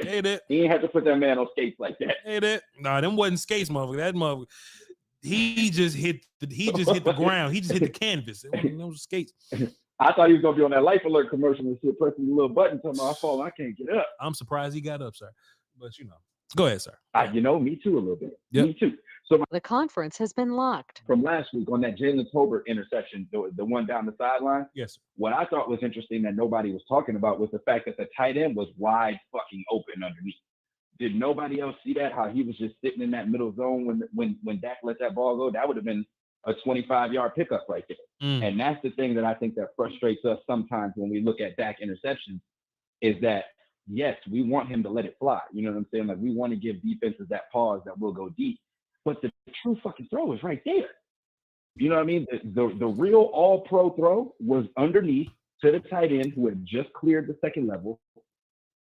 ain't had to put that man on skates like that. Nah, them wasn't skates, motherfucker. That motherfucker, he just hit the ground. He just hit the canvas. It wasn't those skates. I thought he was gonna be on that Life Alert commercial and shit, pressing the little button, telling me I fall, I can't get up. I'm surprised he got up, sir. But go ahead, sir. Me too a little bit. Yep. Me too. So the conference has been locked. From last week on that Jalen Tolbert interception, the one down the sideline. Yes. What I thought was interesting that nobody was talking about was the fact that the tight end was wide fucking open underneath. Did nobody else see that? How he was just sitting in that middle zone when Dak let that ball go? That would have been a 25-yard pickup right there. And that's the thing that I think that frustrates us sometimes when we look at Dak interceptions is that, yes, we want him to let it fly. You know what I'm saying? Like, we want to give defenses that pause that will go deep. But the true fucking throw is right there. You know what I mean? The real all-pro throw was underneath to the tight end who had just cleared the second level.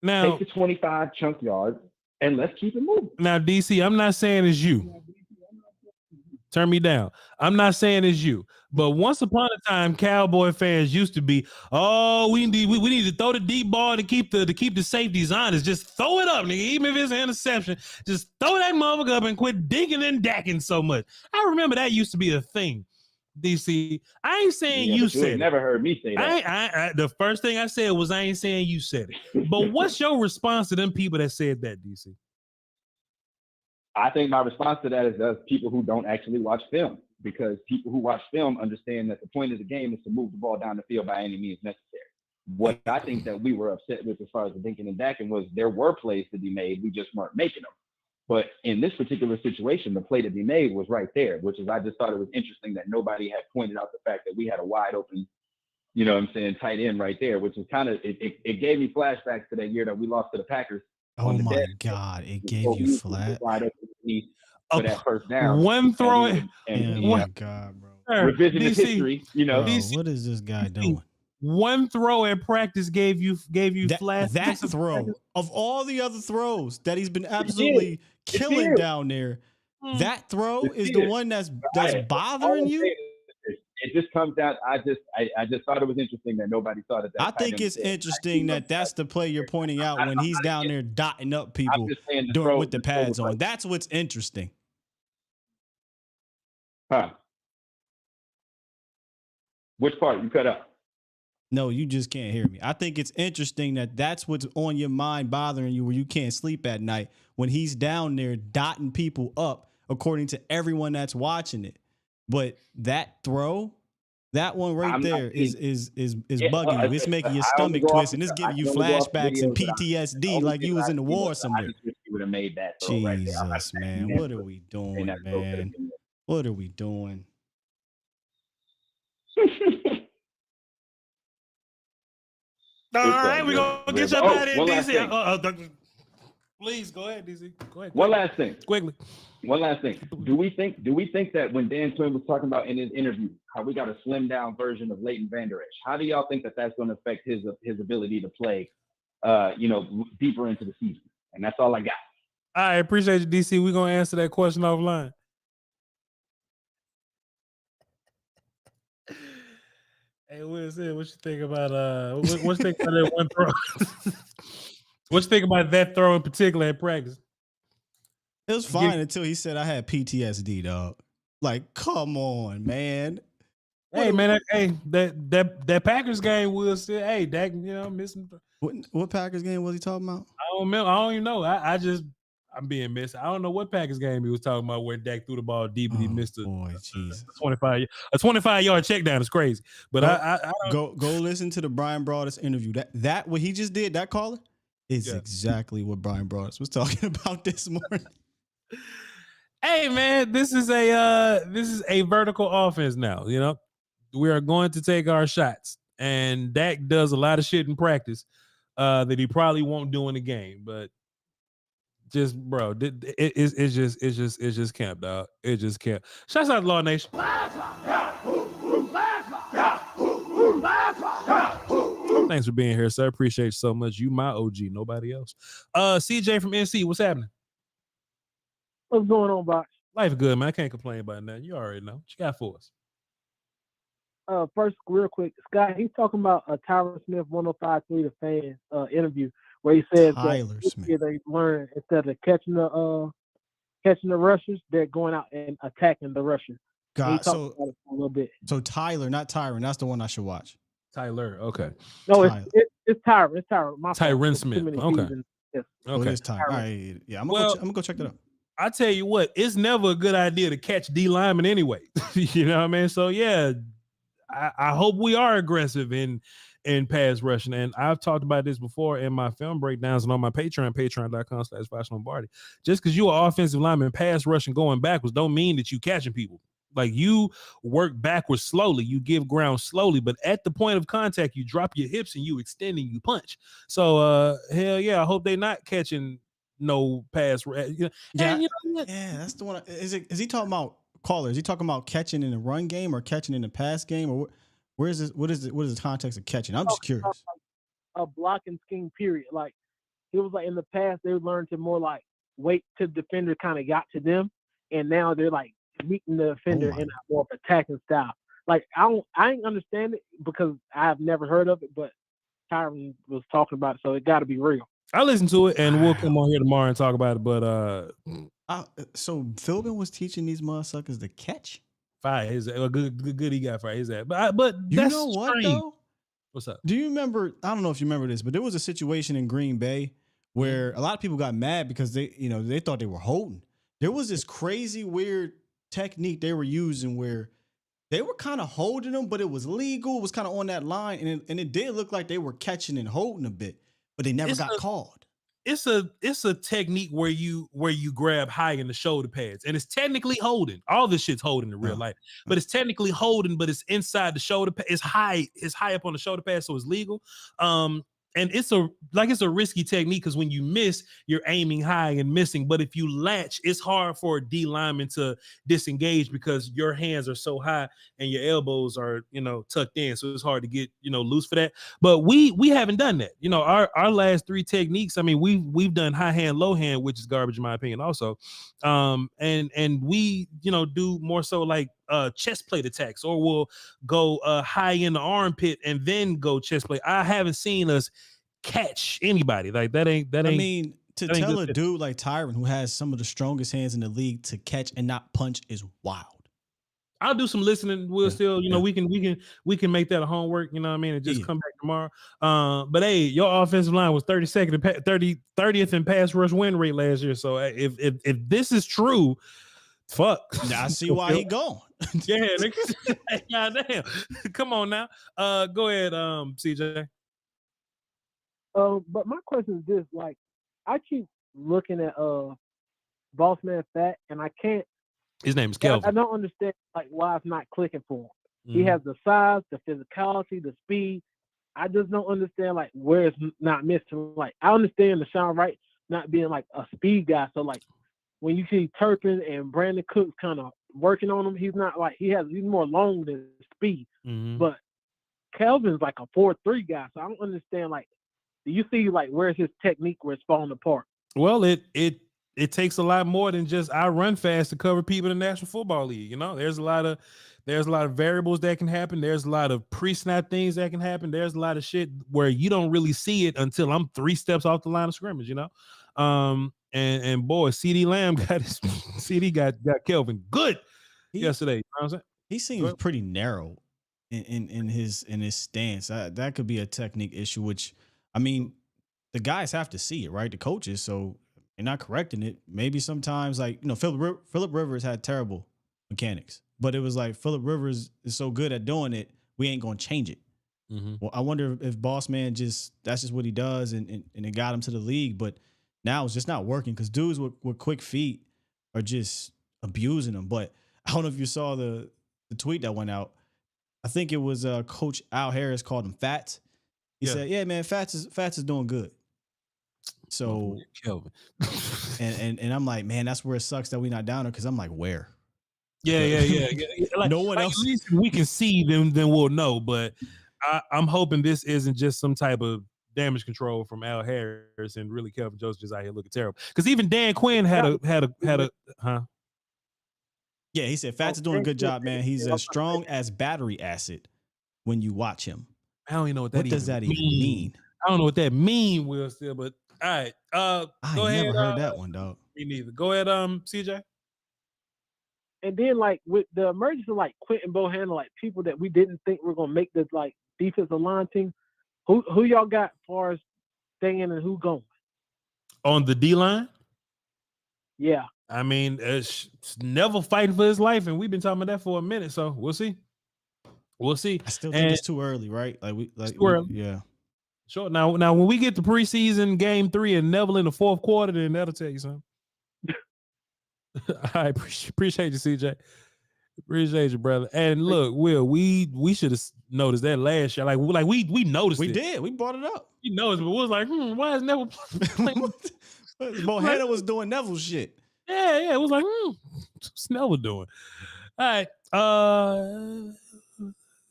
Now, take the 25 chunk yards, and let's keep it moving. Now, DC, I'm not saying it's you. Turn me down. I'm not saying it's you, but once upon a time, Cowboy fans used to be, oh, we need to throw the deep ball to keep the safeties honest. Just throw it up, nigga. Even if it's an interception, just throw that motherfucker up and quit digging and dacking so much. I remember that used to be a thing. DC, I ain't saying you said it. Never heard me say that. I the first thing I said was I ain't saying you said it. But what's your response to them people that said that, DC? I think my response to that is there's people who don't actually watch film, because people who watch film understand that the point of the game is to move the ball down the field by any means necessary. What I think that we were upset with as far as the dinking and dacking was there were plays to be made, we just weren't making them. But in this particular situation, the play to be made was right there, which is I just thought it was interesting that nobody had pointed out the fact that we had a wide open, you know what I'm saying, tight end right there, which is kind of, it gave me flashbacks to that year that we lost to the Packers. Oh my God, it gave you flat. For that first down. One throw. Oh my God, bro. Revisionist history, you know. Bro, what is this guy doing? One throw at practice gave you flat. That throw of all the other throws that he's been absolutely killing down there. That throw is the one that's bothering you. It just comes down. I just thought it was interesting that nobody thought of that. I think it's interesting that that's the play you're pointing out when he's down there dotting up people with the pads on. That's what's interesting. Huh? Which part you cut out? No, you just can't hear me. I think it's interesting that that's what's on your mind bothering you where you can't sleep at night when he's down there dotting people up according to everyone that's watching it. But that throw, that one right there is bugging you. It's making your stomach twist and it's giving you flashbacks and PTSD like you was in the war somewhere. I just wish you would have made that throw Jesus, right there. man. What are we doing, man? What are we doing? All right, we're going to get your body in, DC. Please, go ahead, DC. Go ahead. One last thing. Quickly. One last thing. Do we think that when Dan Quinn was talking about in his interview, how we got a slimmed down version of Leighton Vander Esch, how do y'all think that that's going to affect his ability to play, deeper into the season? And that's all I got. I appreciate you, DC. We're going to answer that question offline. Hey, what you think about what you think about that one throw? What you think about that throw in particular at practice? It was fine until he said I had PTSD, dog. Like, come on, man. Hey, man, that Packers game was still, hey, Dak, missing. What Packers game was he talking about? I don't remember. I don't even know. I'm being missed. I don't know what Packers game he was talking about where Dak threw the ball deep and he missed a 25-yard check down. It's crazy. But I go listen to the Brian Broaddus interview. That what he just did, that caller, is exactly what Brian Broaddus was talking about this morning. Hey man, this is a vertical offense now. We are going to take our shots, and Dak does a lot of shit in practice that he probably won't do in the game. But just bro, it's just camp, dog. It just camp. Shouts out to Law Nation. Thanks for being here, sir. Appreciate you so much. You my OG, nobody else. CJ from NC, what's happening? What's going on, Box? Life good, man. I can't complain about nothing. You already know. What you got for us? First, real quick, Scott, he's talking about a Tyler Smith 105.3 The Fan interview where he said that they learned instead of catching the rushers, they're going out and attacking the rushers. God, so about it for a little bit. So Tyler, not Tyron, that's the one I should watch. Tyler, okay. No, it's Tyron. It's Tyron. Tyron Smith. Okay. Yes. Okay. It's Tyron. All right. Yeah, I'm gonna go check that out. I tell you what, it's never a good idea to catch D linemen anyway. You know what I mean? So yeah, I hope we are aggressive in pass rushing. And I've talked about this before in my film breakdowns and on my Patreon, patreon.com/Voch Lombardi. Just because you're an offensive lineman, pass rushing going backwards don't mean that you catching people. Like, you work backwards slowly, you give ground slowly, but at the point of contact, you drop your hips and you extend and you punch. So hell yeah, I hope they're not catching no pass. Yeah, that's the one. Is he talking about caller? Is he talking about catching in the run game or catching in the pass game, or where is this? What is the context of catching? I'm just curious. A blocking scheme, period. Like, it was like in the past they learned to more like wait till the defender kind of got to them, and now they're like meeting the offender in a more attacking style. Like I ain't understand it because I've never heard of it, but Tyron was talking about it, so it got to be real. I listened to it, and we'll come on here tomorrow and talk about it. But so Philbin was teaching these motherfuckers to catch. Fire, is a good. He got fire. Is that? But you that's know what strange. though? What's up? Do you remember? I don't know if you remember this, but there was a situation in Green Bay where a lot of people got mad because they thought they were holding. There was this crazy weird technique they were using where they were kind of holding them, but it was legal. It was kind of on that line, and it did look like they were catching and holding a bit, but they never got called. It's a technique where you grab high in the shoulder pads, and it's technically holding. All this shit's holding in real life, but it's technically holding, but it's inside the shoulder pad. It's high up on the shoulder pad, so it's legal. And it's a risky technique because when you miss, you're aiming high and missing. But if you latch, it's hard for a D lineman to disengage because your hands are so high and your elbows are, tucked in. So it's hard to get, loose for that. But we haven't done that. Our last three techniques, I mean, we've done high hand, low hand, which is garbage in my opinion also. And we, do more so like chest plate attacks, or we'll go high in the armpit and then go chest plate. I haven't seen us catch anybody like that. I mean, to tell a dude like Tyron, who has some of the strongest hands in the league, to catch and not punch is wild. I'll do some listening. We'll still, we can make that a homework, you know what I mean, and just come back tomorrow. But hey, your offensive line was 30th in pass rush win rate last year. So if this is true, fuck. Now I see why he gone. Yeah, goddamn. Come on now. Go ahead, CJ. But my question is this: like, I keep looking at Boss Man Fat, and I can't. His name is Kelvin. I don't understand like why it's not clicking for him. Mm-hmm. He has the size, the physicality, the speed. I just don't understand like where it's not missing. Like I understand Nahshon Wright not being like a speed guy. So like when you see Turpin and Brandon Cooks kind of working on him, he's not like he's more long than speed. Mm-hmm. But Kelvin's like a 4.3 guy. So I don't understand like. Do you see like where's his technique where it's falling apart? Well, it takes a lot more than just I run fast to cover people in the National Football League. There's a lot of variables that can happen. There's a lot of pre-snap things that can happen. There's a lot of shit where you don't really see it until I'm 3 steps off the line of scrimmage. And boy, CD Lamb got his CD got Kelvin good yesterday. You know what I'm saying? He seems pretty narrow in his stance. That could be a technique issue, which. I mean, the guys have to see it, right? The coaches, so they're not correcting it. Maybe sometimes, like, Phillip Rivers had terrible mechanics, but it was like Phillip Rivers is so good at doing it, we ain't gonna change it. Mm-hmm. Well, I wonder if Boss Man that's just what he does, and it got him to the league, but now it's just not working because dudes with quick feet are just abusing them. But I don't know if you saw the tweet that went out. I think it was Coach Al Harris called him Fats. He said, "Yeah, man, Fats is doing good." So, Kelvin, and I'm like, man, that's where it sucks that we not down there because I'm like, where? Yeah. Like, no one else. At least we can see them, then we'll know. But I'm hoping this isn't just some type of damage control from Al Harris and really Kelvin Joseph just out here looking terrible. Because even Dan Quinn had a huh? Yeah, he said Fats is doing a good job, man. He's as strong as battery acid when you watch him. I don't even know what does that even mean? I don't know what that mean, Will, still, but all right. Go ahead. Never heard that one, dog. Me neither. Go ahead, CJ. And then like with the emergence of like Quentin Bohanna, like people that we didn't think were gonna make this like defensive line team, who y'all got as far as staying and who going? On the D line? Yeah. I mean, it's Neville fighting for his life, and we've been talking about that for a minute, so we'll see. We'll see. I still think it's too early, right? Yeah. Sure. Now, when we get to preseason game 3 and Neville in the fourth quarter, then that'll tell you something. I appreciate you, CJ. Appreciate you, brother. And look, Will, we should have noticed that last year. Like we noticed. We did. We brought it up. We noticed, but we was like, why is Neville playing? Bohanna was doing Neville shit. Yeah. It was like, what's Neville doing? All right.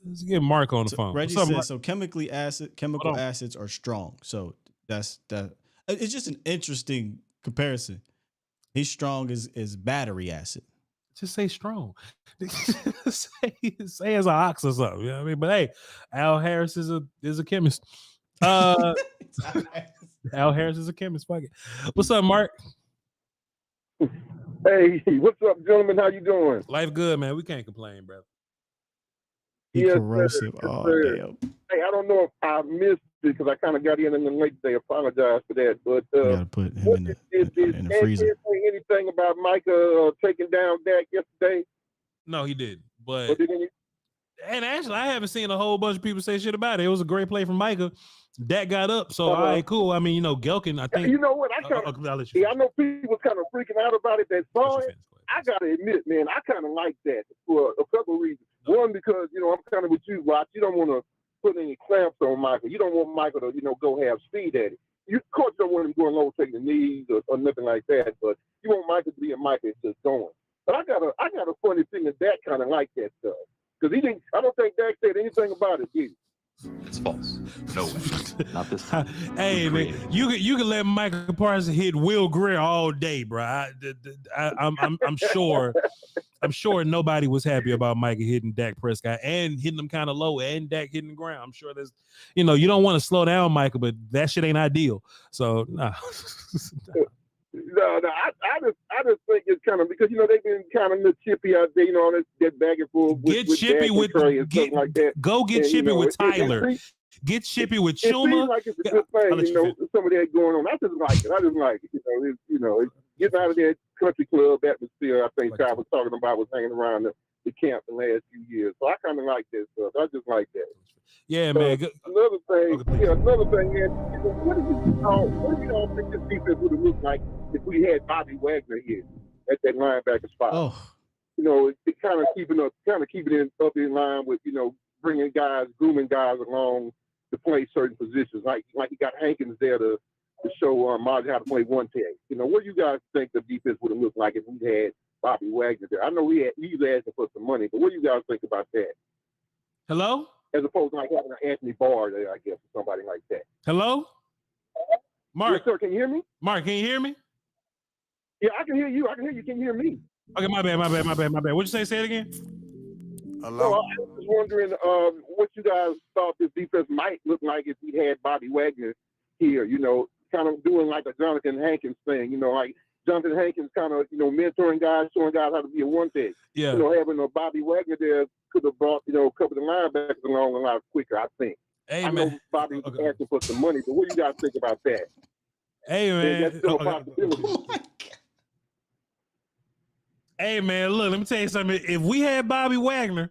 Let's get Mark on the phone. Reggie says, so chemical acids are strong. So that's that. It's just an interesting comparison. He's strong as battery acid. Just say strong. say as an ox or something. You know what I mean? But hey, Al Harris is a chemist. Al Harris is a chemist. Fuck it. What's up, Mark? Hey, what's up, gentlemen? How you doing? Life good, man. We can't complain, bro. Corrosive. Oh, damn. Hey, I don't know if I missed it because I kind of got in the late day. Apologize for that. But you gotta put him in the freezer. Say anything about Micah taking down Dak yesterday? No, he didn't. But and actually, I haven't seen a whole bunch of people say shit about it. It was a great play from Micah. Dak got up, so all right, cool. I mean, Gelkin, I think. You know what? I know people was kind of freaking out about it that saw it. I gotta admit, man, I kind of like that for a couple of reasons. One, because I'm kind of with you, Watch. You don't want to put any clamps on Michael. You don't want Michael to go have speed at it. You, of course, don't want him going low, taking the knees or nothing like that. But you want Michael to be a Michael just going. But I got a funny feeling that kind of like that stuff because he didn't. I don't think Dak said anything about it, did he? It's false. No way. Not this time. Hey, man, you can let Michael Parsons hit Will Greer all day, bro. I'm sure. I'm sure nobody was happy about Micah hitting Dak Prescott and hitting him kind of low and Dak hitting the ground. I'm sure there's, you don't want to slow down Micah, but that shit ain't ideal. So nah. No, I just think it's kind of because they've been kind of chippy out there, that back and forth. Get chippy with stuff like that. Go get chippy with Tyler. Get chippy with Chuma. It seems like it's a good thing, some of that going on. I just like it. It's getting out of that country club atmosphere. I think Ty was talking about was hanging around the camp the last few years. So I kind of like that stuff. I just like that. Yeah, man. Another thing is, what do you all think this defense would have looked like if we had Bobby Wagner here at that linebacker spot? Oh. It kind of keeping it up in line with, grooming guys along to play certain positions. Like he got Hankins there to show Marty how to play one tag. What do you guys think the defense would have looked like if we had Bobby Wagner there? I know he's asking for some money, but what do you guys think about that? Hello? As opposed to like having an Anthony Barr there, I guess, or somebody like that. Hello? Mark. Yes, sir, can you hear me? Mark, can you hear me? Yeah, I can hear you. Can you hear me? Okay, my bad. What'd you say? Say it again. Hello? So I was wondering what you guys thought this defense might look like if we had Bobby Wagner here, kind of doing like a Jonathan Hankins thing, like Jonathan Hankins kind of, mentoring guys, showing guys how to be a one tag. Yeah. Having a Bobby Wagner there could have brought, a couple of the linebackers along a lot quicker, I think. Hey, I know Bobby was asking for some money, but what do you guys think about that? Hey, man. That's still a possibility. Hey, man, look, let me tell you something. If we had Bobby Wagner,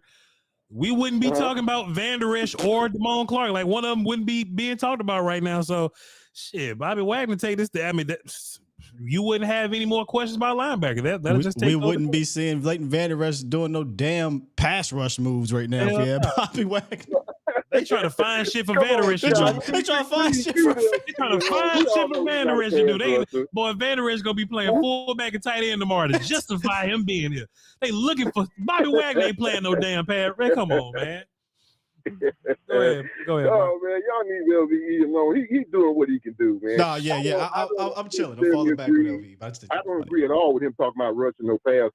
we wouldn't be talking about Van Der Esch or Damone Clark. Like, one of them wouldn't be being talked about right now. So, shit, Bobby Wagner take this. You wouldn't have any more questions about linebacker. That'll just take. We wouldn't be seeing Leighton Van Der Esch doing no damn pass rush moves right now. If we had Bobby Wagner. They trying to find shit for Van Der Esch. They trying to find shit for Van Der Esch to do. Boy, Van Der Esch gonna be playing fullback and tight end tomorrow to justify him being here. They looking for Bobby Wagner. Ain't playing no damn pass. Man, come on, man. Go ahead. Oh man, y'all need LVE alone. He's doing what he can do, man. No, yeah. I'm chilling. I'm falling back with LVE. But I don't agree at all with him talking about rushing no passer.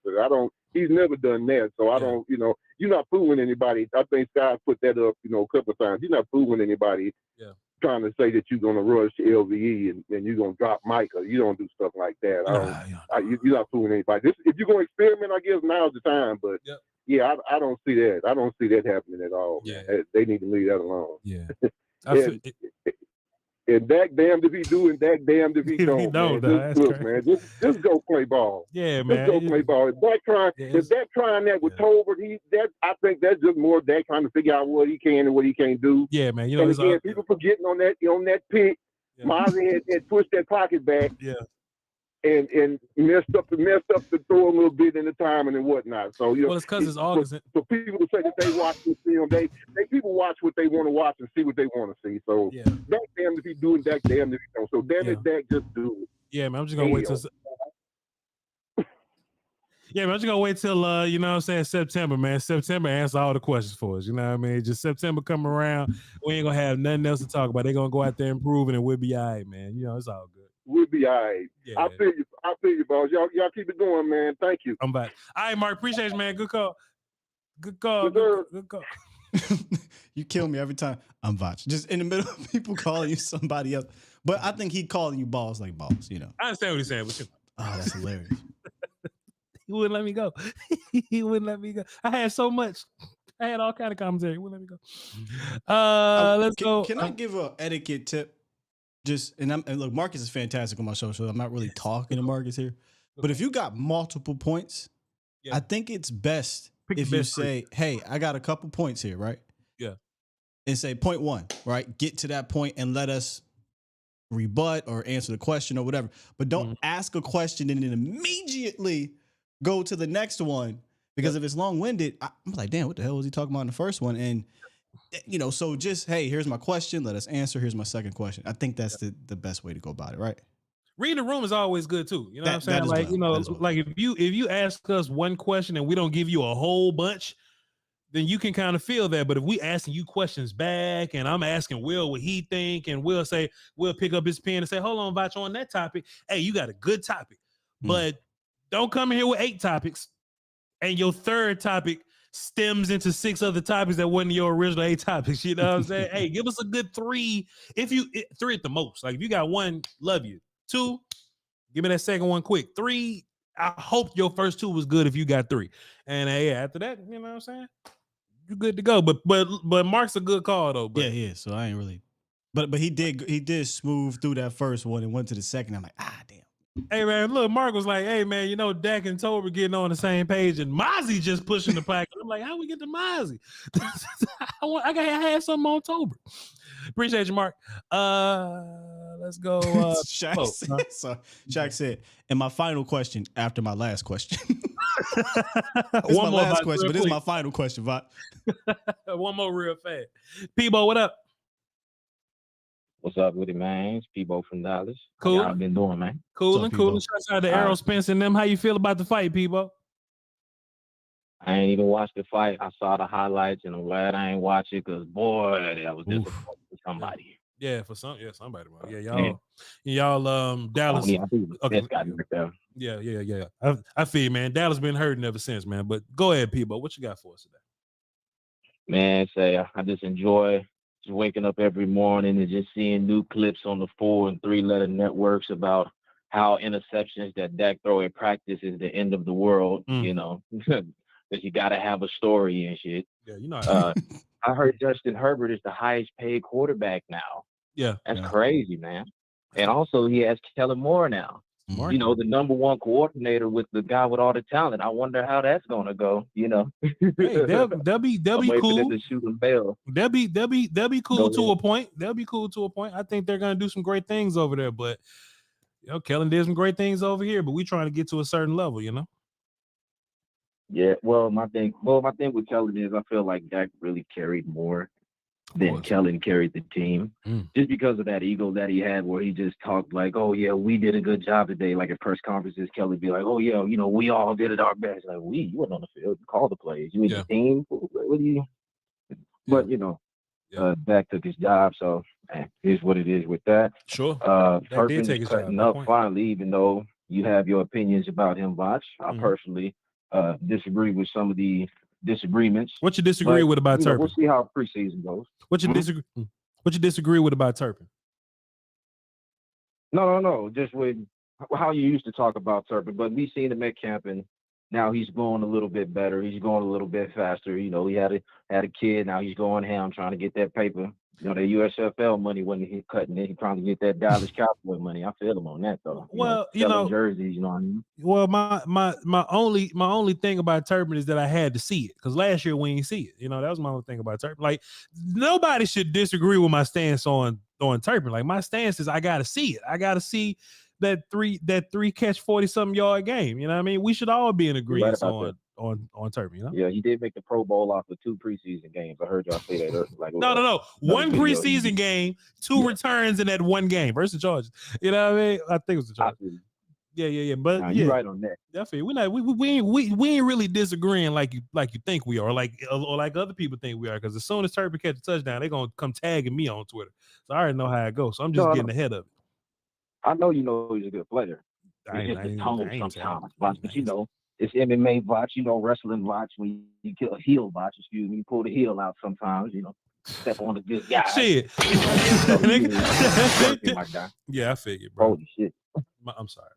He's never done that. So I don't. You're not fooling anybody. I think Sky put that up, a couple of times. You're not fooling anybody. Yeah. Trying to say that you're gonna rush LVE and you're gonna drop Micah. You don't do stuff like that. You're not fooling anybody. If you're gonna experiment, I guess now's the time. But. Yep. Yeah, I don't see that. I don't see that happening at all. Yeah. They need to leave that alone. Yeah. And Dak damned if he do, and Dak damned if he don't. Just go play ball. Yeah, man. Just go play ball. If Dak trying that with Tolbert, I think that's just more Dak trying to figure out what he can and what he can't do. Yeah, man. And again, people forgetting on that pick. Yeah. Mozzie had pushed that pocket back. Yeah. And messed up the throw a little bit in the timing and whatnot. So well, it's because it's August. For people to say that they watch this film, people watch what they want to watch and see what they want to see. So Dak damned if he do and Dak damned if he don't. So damn it, Dak just do it. Yeah, man. I'm just gonna wait till. Yeah, but I'm just gonna wait till you know what I'm saying, September, man. September answer all the questions for us. You know what I mean? Just September come around, we ain't gonna have nothing else to talk about. They're gonna go out there and prove it, and we'll be all right, man. You know, it's all good. We'll be all right. Yeah. I feel you, boss. Y'all keep it going, man. Thank you. I'm back. All right, Mark. Appreciate you, man. Good call. Good call. Good call. You kill me every time. I'm Voch. Just in the middle of people calling you somebody else. But I think he calling you boss like boss, you know. I understand what he's saying, but you know. Oh, that's hilarious. He wouldn't let me go. He wouldn't let me go. I had so much. I had all kind of commentary. He wouldn't let me go. Let's go. Can I give a etiquette tip? Just and look, Marcus is fantastic on my show, so I'm not really talking to Marcus here. But if you got multiple points, I think it's best if you say, "Hey, I got a couple points here, right?" Yeah. And say point one, right? Get to that point and let us rebut or answer the question or whatever. But don't ask a question and then immediately go to the next one, because if it's long-winded, I'm like, damn, what the hell was he talking about in the first one? And you know, so just, hey, here's my question, let us answer. Here's my second question. I think that's the best way to go about it, right? Reading the room is always good too. You know what I'm saying? Like, you know, like if you ask us one question and we don't give you a whole bunch, then you can kind of feel that. But if we asking you questions back and I'm asking Will what he think, and we'll pick up his pen and say, hold on, Voch, on that topic. Hey, you got a good topic, but don't come in here with 8 topics and your third topic stems into 6 other topics that wasn't your original 8 topics. You know what I'm saying? Hey, give us a good 3. 3 at the most. Like if you got 1, love you. 2, give me that second one quick. 3, I hope your first 2 was good if you got 3. And after that, you know what I'm saying? You're good to go. But Mark's a good call though. But. Yeah. So I ain't really. But he did smooth through that first one and went to the second. I'm like, damn. Hey man, look, Mark was like, hey man, you know, Dak and Tober getting on the same page, and Mozzie just pushing the pack. I'm like, how we get to Mozzie? I had something on Tober. Appreciate you, Mark. Let's go. Shaq said, and my final question after my last question. It's one my more last question, but it's my final question, Voch. One more real fast. Peebo, what up? What's up with it, man? It's Peebo from Dallas. Cool. How y'all been doing, man? Cool. Shouts out to Errol Spence and them. How you feel about the fight, Peebo? I ain't even watched the fight. I saw the highlights, and I'm glad I ain't watch it because, boy, that was disappointing for somebody. Yeah, for somebody. Yeah, y'all, Dallas. Okay. Yeah. I feel, man. Dallas been hurting ever since, man. But go ahead, Peebo. What you got for us today? Man, I just enjoy just waking up every morning and just seeing new clips on the 4- and 3-letter networks about how interceptions that Dak throw in practice is the end of the world, you know, because you got to have a story and shit. Yeah, you know. I heard Justin Herbert is the highest paid quarterback now. Yeah. That's crazy, man. And also he has Kellen Moore now. You know, the number 1 coordinator with the guy with all the talent. I wonder how that's gonna go. You know, hey, they'll be cool. To shoot them bail. They'll be cool to a point. They'll be cool to a point. I think they're gonna do some great things over there. But you know, Kellen did some great things over here. But we trying to get to a certain level. You know. Yeah. Well, my thing with Kellen is I feel like Dak really carried more than Kellen carried the team, just because of that ego that he had, where he just talked like, "Oh yeah, we did a good job today." Like at press conferences, Kelly be like, "Oh yeah, you know, we all did it our best." Like, you weren't on the field, you called the plays, you the team. What do you? But you know, Dak took his job, so here's what it is with that. Sure. Turpin is cutting up finally, even though you have your opinions about him, Voch. I personally disagree with some of the disagreements. What you disagree with about Turpin? We'll see how preseason goes. What you disagree with about Turpin? No. Just with how you used to talk about Turpin, but we seen him at camp, and now he's going a little bit better. He's going a little bit faster. You know, he had a kid. Now he's going ham trying to get that paper. You know, the USFL money when he cutting it. He's trying to get that Dallas Cowboy money. I feel him on that though. You know, jerseys. You know what I mean? Well, my only thing about Turpin is that I had to see it, because last year we didn't see it. You know, that was my only thing about Turpin. Like, nobody should disagree with my stance on Turpin. Like, my stance is I gotta see it. I gotta see that three catch 40-something yard game. You know what I mean? We should all be in agreement on Turpin, you know? Yeah, he did make the Pro Bowl off of 2 preseason games. I heard y'all say that earlier. Like, no. 1 preseason game, 2 returns in that 1 game versus Chargers. You know what I mean? I think it was the Chargers. Yeah. But Nah, yeah, you're right on that. definitely. We ain't really disagreeing like you think we are, or like other people think we are. Because as soon as Turpin catch a touchdown, they're gonna come tagging me on Twitter. So I already know how it goes. So I'm just getting ahead of it. I know you know he's a good player. It's just the tone sometimes, Voch. But you know, it's MMA Voch, you know, wrestling Voch. When you kill a heel Voch, excuse me, you pull the heel out sometimes, you know, step on the good guy. Shit. My guy. Yeah, I figured, bro. Holy shit. I'm sorry.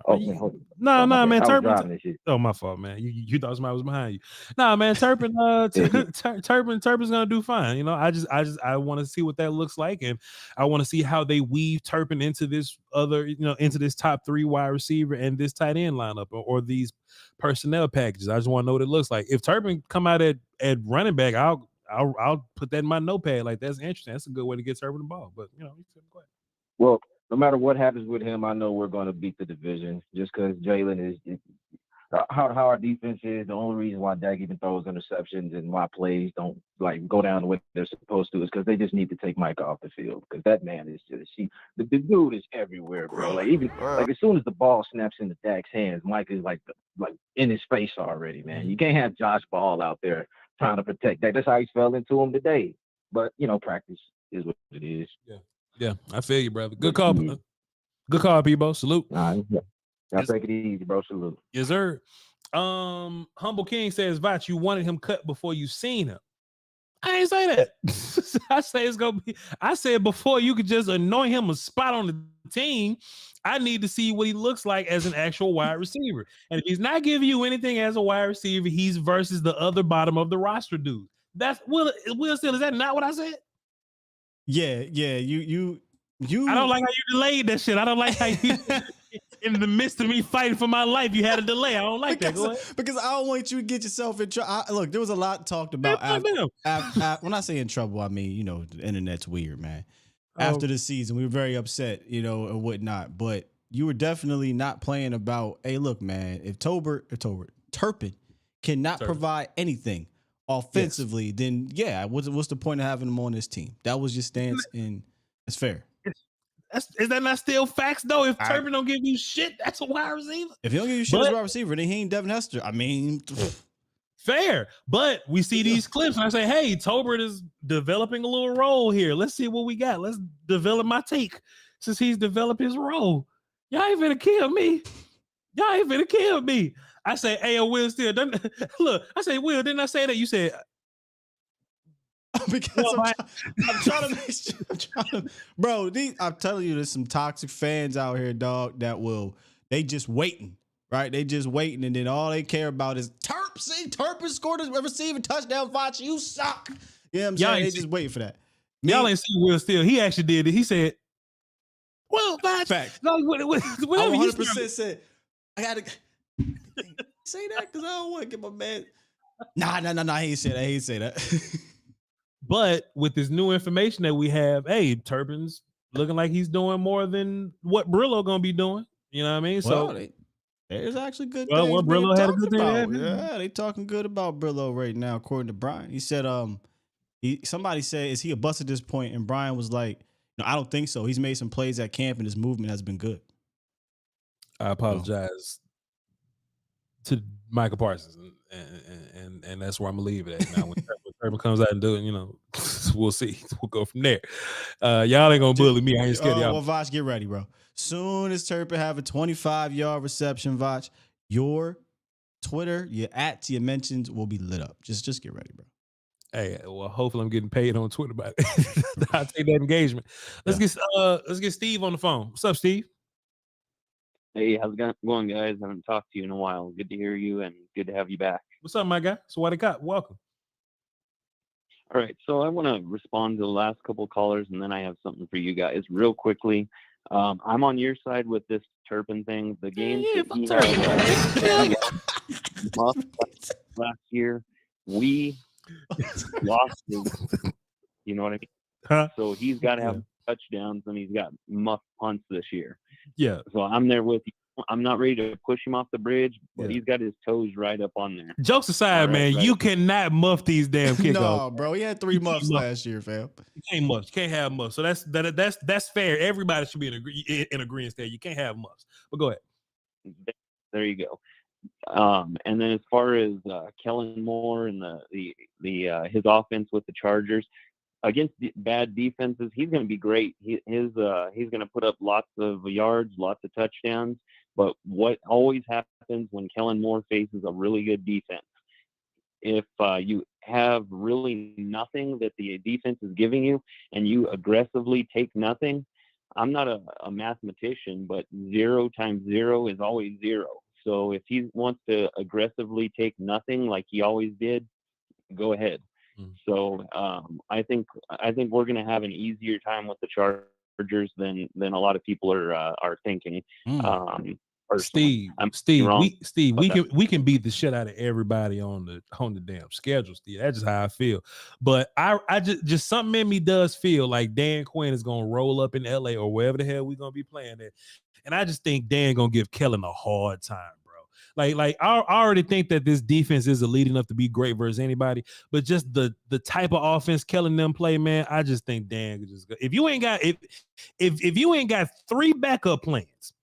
Okay, No, man. Turpin. Oh, my fault, man. You thought somebody was behind you. Nah, man. Turpin's gonna do fine. You know, I want to see what that looks like, and I want to see how they weave Turpin into this into this top 3 wide receiver and this tight end lineup, or these personnel packages. I just want to know what it looks like. If Turpin come out at running back, I'll put that in my notepad. Like, that's interesting. That's a good way to get Turpin the ball. But go ahead. Well, no matter what happens with him, I know we're going to beat the division just because Jalen is how our defense is. The only reason why Dak even throws interceptions and why plays don't go down the way they're supposed to is because they just need to take Micah off the field, because that man is just the dude is everywhere, bro. Like as soon as the ball snaps into Dak's hands, Micah is like in his face already, man. You can't have Josh Ball out there trying to protect Dak. That's how he fell into him today. But practice is what it is. Yeah, I feel you, brother. Good call. Good call, Peebo. Salute. Y'all take it easy, bro. Salute. Yes, sir. Humble King says, Voch, you wanted him cut before you seen him. I ain't say that. I say it's gonna be. I said before you could just anoint him a spot on the team, I need to see what he looks like as an actual wide receiver. And if he's not giving you anything as a wide receiver, he's versus the other bottom of the roster dude. That's Will Steele. Is that not what I said? Yeah. You. I don't like how you delayed that shit. I don't like how you, in the midst of me fighting for my life, you had a delay. I don't like that. Go ahead. Because I don't want you to get yourself in trouble. Look, there was a lot talked about. When I say in trouble, I mean, the internet's weird, man. After the season, we were very upset, and whatnot. But you were definitely not playing about, hey, look, man, if Turpin cannot provide anything offensively, then what's the point of having him on this team? That was your stance, and it's fair. Is that not still facts though? If Turpin don't give you shit, that's a wide receiver. If he don't give you shit as a wide receiver, then he ain't Devin Hester. I mean, fair. But we see these clips and I say, hey, Tolbert is developing a little role here. Let's see what we got. Let's develop my take since he's developed his role. Y'all ain't finna kill me. I say, hey, Will Steele. Look, I say, Will, didn't I say that? You said, because I'm trying to make sure. Bro, I'm telling you, there's some toxic fans out here, dog, they just waiting, right? They just waiting, and then all they care about is Turpin scored a receiving touchdown, Voch, you suck. You know what I'm saying? They just waiting for that. Y'all ain't see Will Steele. He actually did it. He said, well, Voch. Fact. No, whatever I 100% said, I got to say that because I don't want to get my man. Nah, he ain't say that. But with this new information that we have, hey, Turpin's looking like he's doing more than what Brillo gonna be doing. You know what I mean? Well, so there's actually good things. Well, Brillo had a good thing. Yeah, they talking good about Brillo right now, according to Brian. He said, somebody said, is he a bust at this point? And Brian was like, no, I don't think so. He's made some plays at camp and his movement has been good. I apologize to Micah Parsons, and that's where I'm gonna leave it at. Now, when Turpin comes out and do it, we'll see. We'll go from there. Y'all ain't gonna bully me. I ain't scared of y'all. Well, Voch, get ready, bro. Soon as Turpin have a 25-yard reception, Voch, your Twitter, your @ your mentions will be lit up. Just get ready, bro. Hey, well, hopefully I'm getting paid on Twitter by it. I'll take that engagement. Let's get Steve on the phone. What's up, Steve? Hey, how's it going, guys? I haven't talked to you in a while. Good to hear you and good to have you back. What's up, my guy? So what I got? Welcome. All right, so I want to respond to the last couple of callers, and then I have something for you guys real quickly. I'm on your side with this Turpin thing. The games that he had last year, we lost him. You know what I mean? Huh? So he's got to have touchdowns, and he's got muff punts this year. Yeah. So I'm there with you. I'm not ready to push him off the bridge, but he's got his toes right up on there. Jokes aside, man, you cannot muff these damn kickoffs. No, bro, he had 3 muffs last year, fam. You can't muff. You can't have muffs. So that's fair. Everybody should be in agreement there. You can't have muffs. But go ahead. There you go. And then as far as Kellen Moore and his offense with the Chargers against bad defenses, he's going to be great. He's going to put up lots of yards, lots of touchdowns. But what always happens when Kellen Moore faces a really good defense, if you have really nothing that the defense is giving you and you aggressively take nothing, I'm not a mathematician, but 0 times 0 is always 0. So if he wants to aggressively take nothing like he always did, go ahead. So I think we're going to have an easier time with the Chargers than a lot of people are thinking. Steve, we can beat the shit out of everybody on the damn schedule, Steve. That's just how I feel. But I just something in me does feel like Dan Quinn is gonna roll up in LA or wherever the hell we're gonna be playing at. And I just think Dan gonna give Kellen a hard time, bro. Like I already think that this defense is elite enough to be great versus anybody, but just the type of offense Kellen them play, man, I just think Dan could just go. If you ain't got 3 backup plans,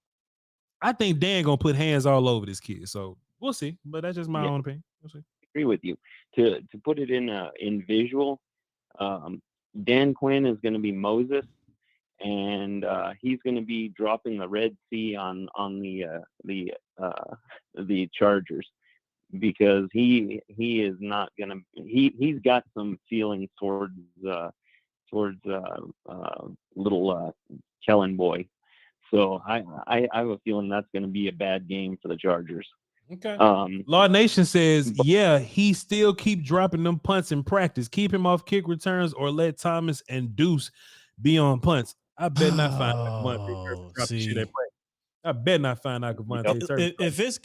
I think Dan gonna put hands all over this kid. So we'll see. But that's just my own opinion. We'll see. Agree with you. To put it in visual, Dan Quinn is going to be Moses, and he's going to be dropping the Red Sea on the Chargers, because he is not going to. He's got some feelings towards little Kellen boy. So I have a feeling that's going to be a bad game for the Chargers. Okay. Law Nation says, yeah, he still keep dropping them punts in practice. Keep him off kick returns or let Thomas and Deuce be on punts. I bet not find out I bet not find out if it's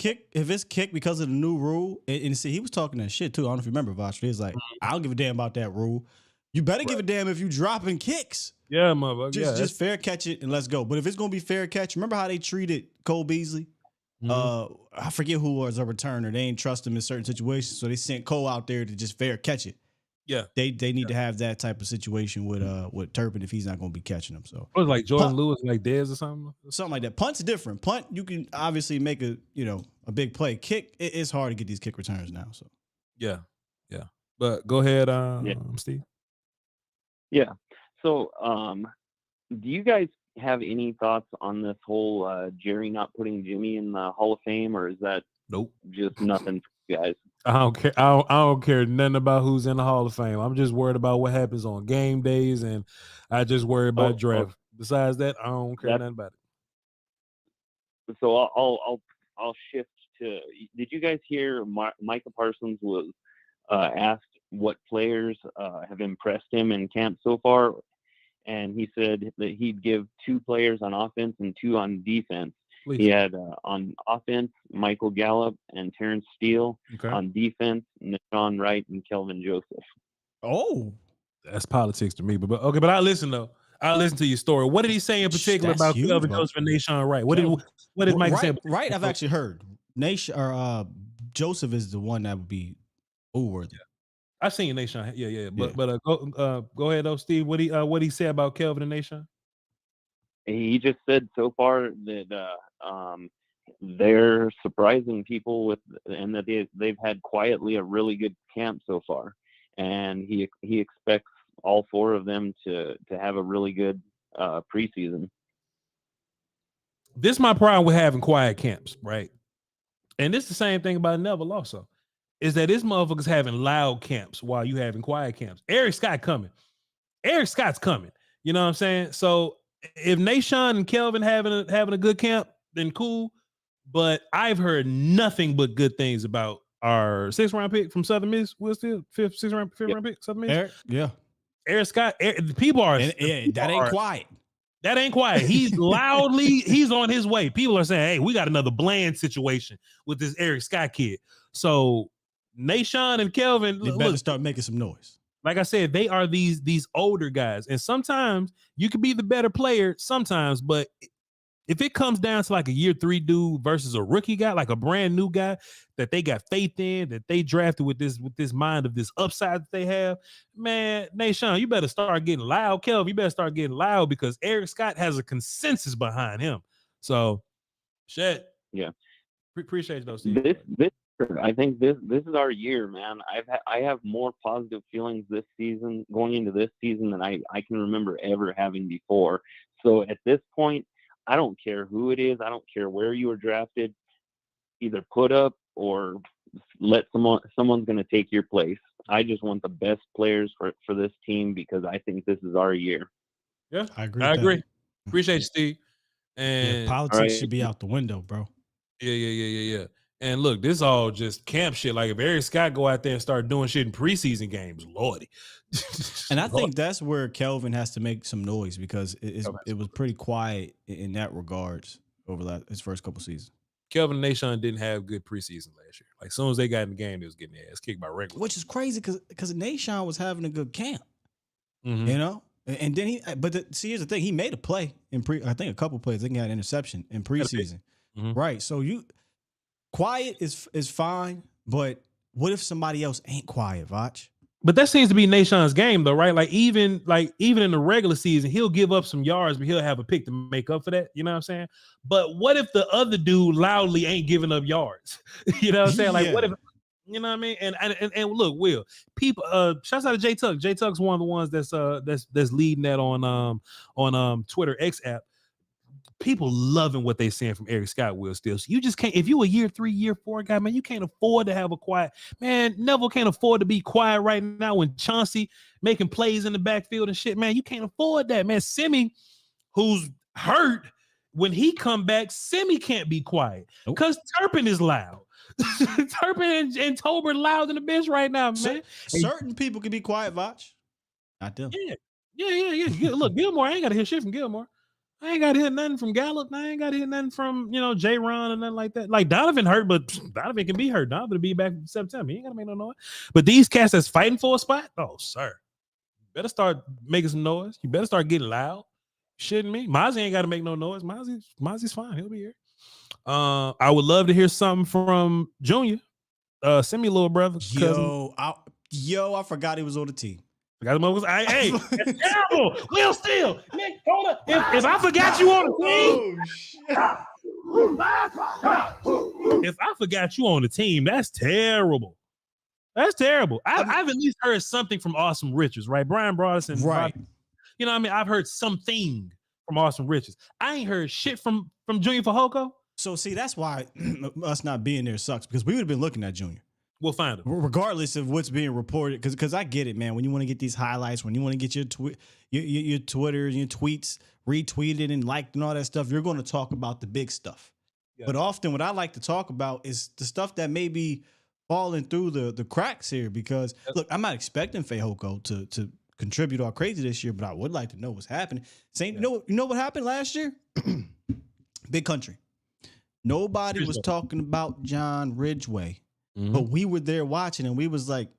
kick because of the new rule. And see, he was talking that shit too. I don't know if you remember, Voch. He was like, I don't give a damn about that rule. You better give a damn if you dropping kicks. Yeah, motherfucker. Just fair catch it and let's go. But if it's gonna be fair catch, remember how they treated Cole Beasley? I forget who was a returner. They ain't trust him in certain situations, so they sent Cole out there to just fair catch it. Yeah, they need to have that type of situation with Turpin if he's not gonna be catching them. So it was like Jordan Lewis, like Dez or something like that. Punt's different. Punt, you can obviously make a big play. Kick, it's hard to get these kick returns now. So yeah. But go ahead, Steve. Yeah. So, do you guys have any thoughts on this whole Jerry not putting Jimmy in the Hall of Fame, or is that just nothing for you guys? I don't care. I don't care nothing about who's in the Hall of Fame. I'm just worried about what happens on game days, and I just worry about draft. Besides that, I don't care nothing about it. So I'll shift to. Did you guys hear Micah Parsons was asked what players have impressed him in camp so far? And he said that he'd give 2 players on offense and 2 on defense. Please. He had on offense, Michael Gallup and Terrence Steele. Okay. On defense, Nahshon, Wright, and Kelvin Joseph. Oh, that's politics to me. But okay, but I listen though. I listened to your story. What did he say in particular about Kelvin Joseph and Nahshon Wright? What did Mike say? Right, I've actually heard. Joseph is the one that would be worthy. Yeah. I've seen Nahshon. Yeah. But go ahead though, Steve. What he say about Kelvin and Nahshon? He just said so far that they're surprising people and that they've had quietly a really good camp so far, and he expects all 4 of them to have a really good preseason. This is my problem with having quiet camps, right? And this is the same thing about Neville also. Is that this motherfucker's having loud camps while you having quiet camps. Eric Scott's coming. You know what I'm saying? So if Nahshon and Kelvin having a good camp, then cool. But I've heard nothing but good things about our 6th round pick from Southern Miss. We're still 5th round pick, Southern Miss. Eric Scott. People are that ain't quiet. That ain't quiet. He's he's on his way. People are saying, hey, we got another Bland situation with this Eric Scott kid. So Nahshon and Kelvin, they better start making some noise. Like I said, they are these older guys. And sometimes you can be the better player sometimes, but if it comes down to like a year 3 dude versus a rookie guy, like a brand new guy that they got faith in, that they drafted with this mind of this upside that they have, man, Nahshon, you better start getting loud. Kelvin, you better start getting loud because Eric Scott has a consensus behind him. So, shit. Yeah. Appreciate you, though, Steve. I think this is our year, man. I have more positive feelings this season, going into this season, than I can remember ever having before. So at this point, I don't care who it is. I don't care where you were drafted. Either put up or let someone's going to take your place. I just want the best players for this team because I think this is our year. Yeah, I agree. I agree. Appreciate you, Steve. And politics should be out the window, bro. Yeah. And look, this all just camp shit. Like if Eric Scott go out there and start doing shit in preseason games, lordy. And I think that's where Kelvin has to make some noise because it was pretty quiet in that regards over his first couple seasons. Kelvin and Nahshon didn't have good preseason last year. Like as soon as they got in the game, they was getting their ass kicked by regular. Which is crazy because Nahshon was having a good camp, Mm-hmm. you know. And then here's the thing: he made a play in I think a couple plays. I think he had an interception in preseason, Mm-hmm. right? So quiet is fine, but what if somebody else ain't quiet, Voch? But that seems to be Nahshon's game, though, right? Like even in the regular season, he'll give up some yards, but he'll have a pick to make up for that. You know what I'm saying? But what if the other dude loudly ain't giving up yards? You know what I'm saying? Like what if? You know what I mean? And look, Will, people, shouts out to J Tuck. J Tuck's one of the ones that's leading that on Twitter X app. People loving what they saying from Eric Scott, Will Steele. So you just can't, if you a year 3, year 4 guy, man, you can't afford to have a quiet man. Neville can't afford to be quiet right now when Chauncey making plays in the backfield and shit, man. You can't afford that, man. Simi, who's hurt, when he come back, Simi can't be quiet because Turpin is loud. Turpin and Tolbert loud in the bench right now, man. Certain people can be quiet, Voch. Not them. Yeah. Look, Gilmore, I ain't got to hear shit from Gilmore. I ain't got to hear nothing from Gallup. I ain't got to hear nothing from, J-Ron and nothing like that. Like Donovan hurt, but Donovan can be hurt. Donovan will be back in September. He ain't got to make no noise. But these cats that's fighting for a spot, oh, sir. You better start making some noise. You better start getting loud. Shitting me. Mozzie ain't got to make no noise. Mozzie's fine. He'll be here. I would love to hear something from Junior. Send me a little brother. I forgot he was on the team. Hey, it's terrible. Will Steele. Nick, hold up. If I forgot you on the team, that's terrible. That's terrible. I've at least heard something from Awesome Richards, right? Brian Broderson, right? You know what I mean? I've heard something from Awesome Richards. I ain't heard shit from Junior Fajoko. So see, that's why us not being there sucks because we would have been looking at Junior. We'll find him. Regardless of what's being reported, because I get it, man. When you want to get these highlights, when you want to get your Twitter, your tweets retweeted and liked and all that stuff, you're going to talk about the big stuff. Yeah. But often what I like to talk about is the stuff that may be falling through the cracks here because, look, I'm not expecting Fajoko to contribute all crazy this year, but I would like to know what's happening. You know what happened last year? Big country. Nobody was talking about John Ridgeway. Mm-hmm. But we were there watching, and we was like,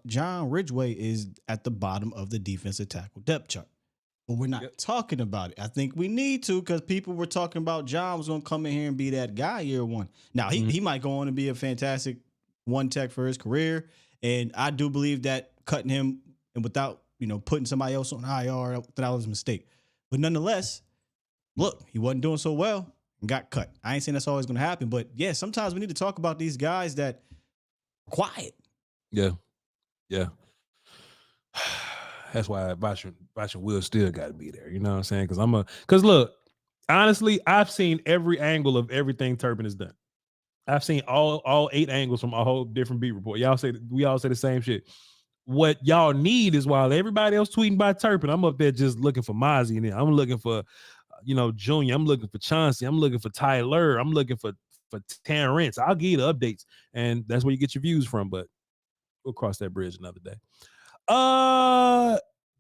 John Ridgeway is at the bottom of the defensive tackle depth chart. But we're not talking about it. I think we need to because people were talking about John was going to come in here and be that guy year one. Now, he might go on and be a fantastic one tech for his career, and I do believe that cutting him and without putting somebody else on IR, that was a mistake. But nonetheless, look, he wasn't doing so well and got cut. I ain't saying that's always going to happen, but yeah, sometimes we need to talk about these guys that quiet. Yeah. That's why watching Will still got to be there. You know what I'm saying? Because look, honestly, I've seen every angle of everything Turpin has done. I've seen all 8 angles from a whole different beat report. We all say the same shit. What y'all need is while everybody else tweeting about Turpin, I'm up there just looking for Mozzie, and I'm looking for Junior. I'm looking for Chauncey. I'm looking for Tyler. I'm looking for Terrence. I'll give you the updates, and that's where you get your views from. But we'll cross that bridge another day.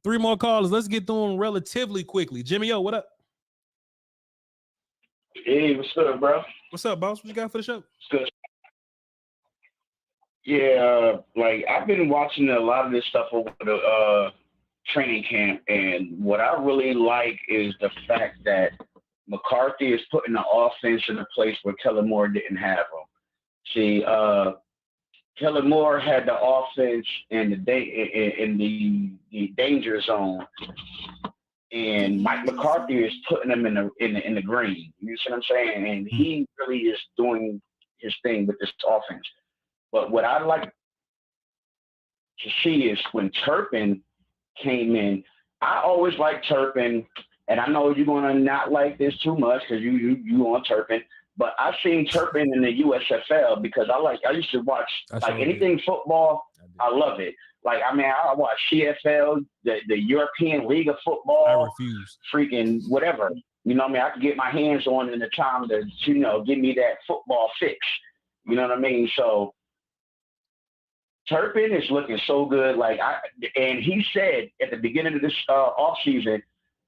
3 more callers. Let's get through them relatively quickly. Jimmy O, what up? Hey, what's up, bro? What's up, boss? What you got for the show? Good. Yeah, I've been watching a lot of this stuff over the training camp, and what I really like is the fact that McCarthy is putting the offense in a place where Kellen Moore didn't have them. See, Kellen Moore had the offense in the danger zone, and Mike McCarthy is putting them in the green. You see what I'm saying? And he really is doing his thing with this offense. But what I'd like to see is when Turpin came in, I always liked Turpin, and I know you're gonna not like this too much because you on Turpin, but I've seen Turpin in the USFL because I used to watch anything football. I love it. Like, I mean, I watch CFL, the European League of Football. I refuse. Freaking whatever. You know what I mean? I can get my hands on in the time to, give me that football fix. You know what I mean? So Turpin is looking so good. And he said at the beginning of this offseason,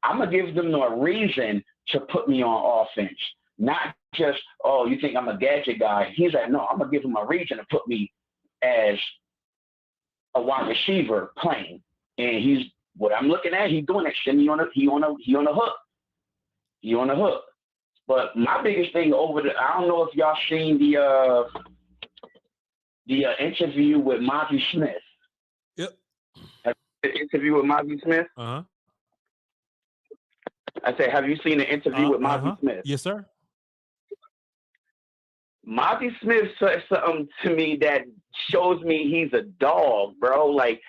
I'm going to give them a reason to put me on offense. Not just, oh, you think I'm a gadget guy. He's like, no, I'm going to give them a reason to put me as a wide receiver playing. And what I'm looking at, he's doing it. He on the hook. He on the hook. But my biggest thing I don't know if y'all seen the interview with Mozzie Smith. Yep. The interview with Mozzie Smith? Uh-huh. I said, have you seen the interview with Mozzie Smith? Yes, sir. Mozzie Smith said something to me that shows me he's a dog, bro. Like,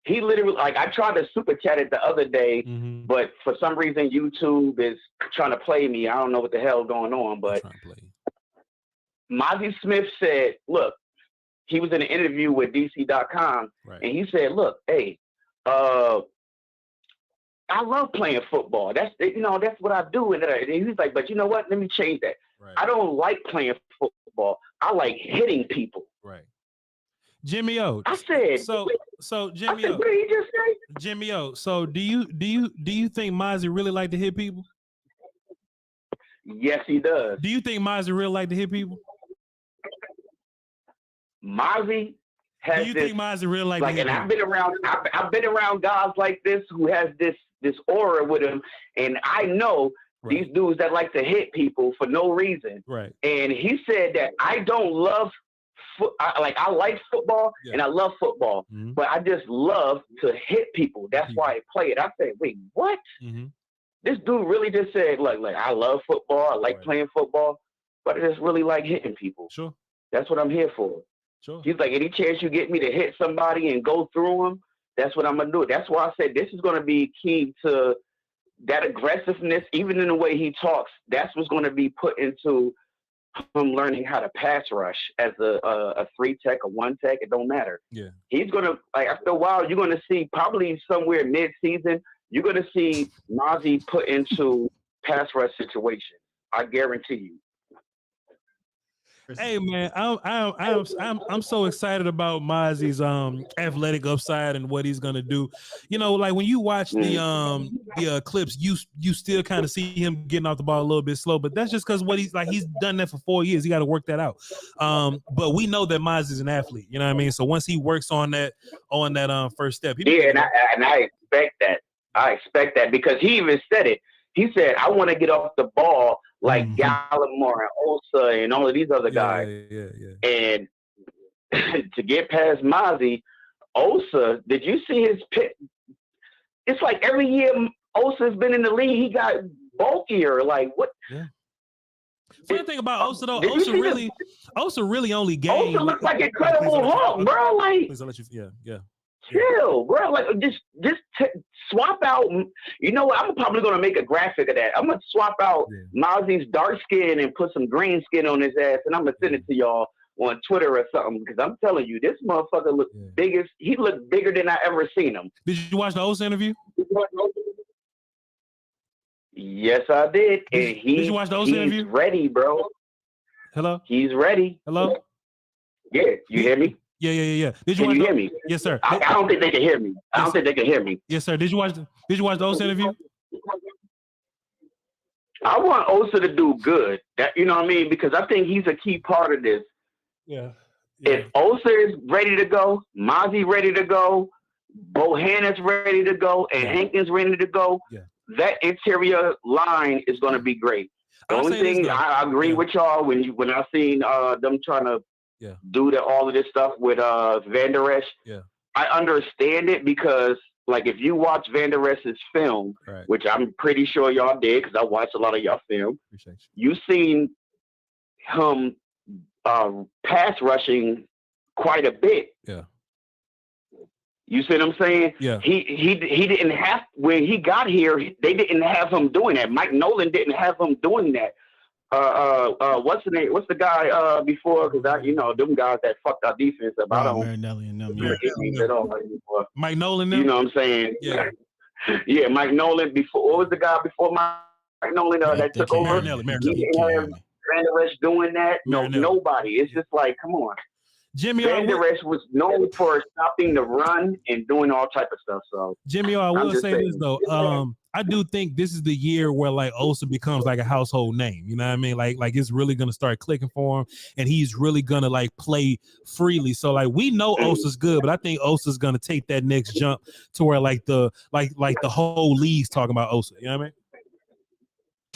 he literally, I tried to super chat it the other day, but for some reason YouTube is trying to play me. I don't know what the hell going on, but Mozzie Smith said, look, he was in an interview with DC.com, and he said, look, hey, I love playing football. That's what I do. And he's like, but you know what? Let me change that. Right. I don't like playing football. I like hitting people. Right. Jimmy O. I said. So Jimmy O. What did he just say? Jimmy O. So do you think Mozzie really like to hit people? Yes, he does. Do you think Mozzie really like to hit people? Mozzie has. Do you think Mozzie really like to hit people? And I've been around guys like this who has this aura with him, and I know these dudes that like to hit people for no reason. Right. And he said that I don't love. I like football and I love football, but I just love to hit people. That's why I play it. I said, wait, what? This dude really just said, like I love football. I like playing football, but I just really like hitting people. Sure. That's what I'm here for. Sure. He's like, any chance you get me to hit somebody and go through them, that's what I'm going to do. That's why I said this is going to be key to that aggressiveness, even in the way he talks. That's what's going to be put into him learning how to pass rush as a 3-tech, a 1-tech. It don't matter. Yeah. He's going to, after a while, you're going to see probably somewhere mid-season, you're going to see Mozzie put into pass rush situations. I guarantee you. Hey man, I'm so excited about Mozzie's athletic upside and what he's gonna do. You know, like when you watch the clips, you still kind of see him getting off the ball a little bit slow, but that's just because he's done that for 4 years. He got to work that out. But we know that Mozzie's an athlete. You know what I mean? So once he works on that first step, and I expect that. I expect that because he even said it. He said, I want to get off the ball like Gallimore and Osa and all of these other guys. Yeah. And to get past Mozzie, Osa, did you see his pit? It's like every year Osa's been in the league, he got bulkier. Like, what? Yeah. Funny thing about Osa, though, Osa really only gained. Osa looks like Incredible Hulk, bro. Like, please, I'll let you, yeah. Chill, bro. Like, just swap out. You know what? I'm probably gonna make a graphic of that. I'm gonna swap out Mozzie's dark skin and put some green skin on his ass, and I'm gonna send it to y'all on Twitter or something. Because I'm telling you, this motherfucker looks biggest. He looked bigger than I ever seen him. Did you watch the Osa interview? Yes, I did. And did you watch the Osa interview? He's ready, bro. Hello. He's ready. Hello. Yeah, you hear me? Yeah. Did you hear me? Yes, sir. I don't think they can hear me. I don't think they can hear me. Yes, sir. Did you watch the Osa interview? I want Osa to do good. That, you know what I mean? Because I think he's a key part of this. Yeah. If Osa is ready to go, Mozzie ready to go, Bohannon's ready to go, and Hankins ready to go, that interior line is going to be great. The only thing I agree with y'all when I seen them trying to do all of this stuff with Van Der Esch. Yeah. I understand it because, like, if you watch Van Der Esch's film, which I'm pretty sure y'all did because I watched a lot of y'all film, you seen him pass rushing quite a bit. Yeah. You see what I'm saying? Yeah. He didn't have, when he got here, they didn't have him doing that. Mike Nolan didn't have him doing that. What's the name? What's the guy before? Because them guys that fucked our defense up. I don't. Marinelli and them. Mike Nolan. You know what I'm saying? Yeah. Yeah, Mike Nolan. Before, what was the guy before Mike Nolan that took over? Marinelli. He didn't have Van Der Esch doing that. No, nobody. It's just like, come on. Jimmy, Van Der Esch was known for stopping the run and doing all type of stuff. So Jimmy, I will say this though. I do think this is the year where like Osa becomes like a household name. You know what I mean? Like it's really gonna start clicking for him, and he's really gonna like play freely. So like we know Osa's good, but I think Osa's gonna take that next jump to where like the whole league's talking about Osa. You know what I mean?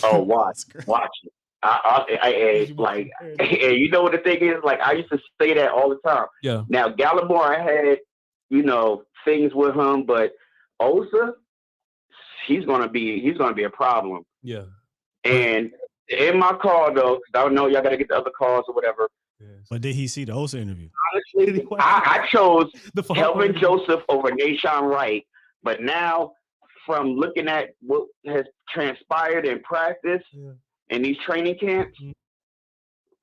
Oh, watch it. I like, you know what the thing is? Like I used to say that all the time. Yeah. Now Gallimore, I had things with him, but Osa, he's gonna be a problem. Yeah. And in my call though, because I don't know, y'all gotta get the other calls or whatever. But did he see the Osa interview? Honestly, I chose Kelvin Joseph over Nahshon Wright, but now from looking at what has transpired in practice in these training camps,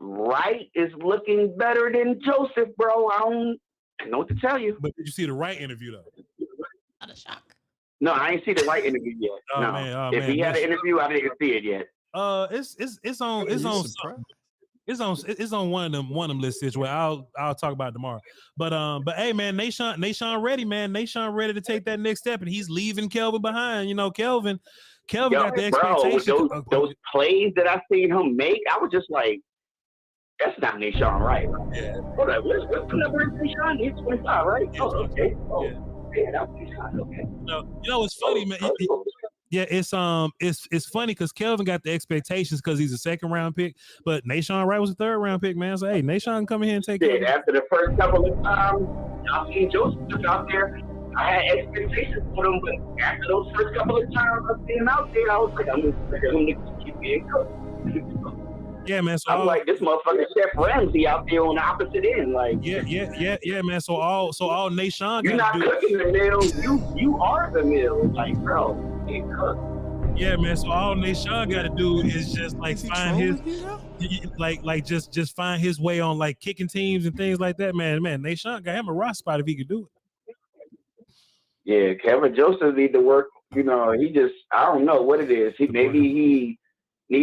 Wright is looking better than Joseph, bro. I don't know what to tell you. But did you see the Wright interview though? Not a shock. No, I ain't see the Wright interview yet. If he had an interview, I didn't see it yet. It's on one of them lists where I'll talk about it tomorrow. But hey man, Nahshon ready, man. Nahshon ready to take that next step, and he's leaving Kelvin behind. You know, Kelvin got the expectation. Those plays that I seen him make, I was just like, that's not Nahshon Wright. Yeah. Hold up, what's the number of Nahshon? He's 25, right? Oh, okay. Oh, yeah, that was Nahshon. Okay. You know, it's funny, man. Yeah, it's funny because Kelvin got the expectations because he's a second round pick, but Nahshon Wright was a third round pick, man. So hey, Nahshon can come in here and take it. After the first couple of times, y'all seen Joseph out there. I had expectations for him, but after those first couple of times I seen him out there, I was like, I'm gonna expect him to keep getting cooked. Yeah, man. So I'm like, this motherfucker Chef Ramsey out there on the opposite end, like. Yeah, man. So all Nahshon. You're not cooking the meal. You are the meal, like, bro. Get cooked. Yeah, man. So all Nahshon got to do is just like find his, just find his way on like kicking teams and things like that, man. Nahshon got him a roster spot if he could do it. Yeah, Kevin Joseph need to work. You know, I don't know what it is. He need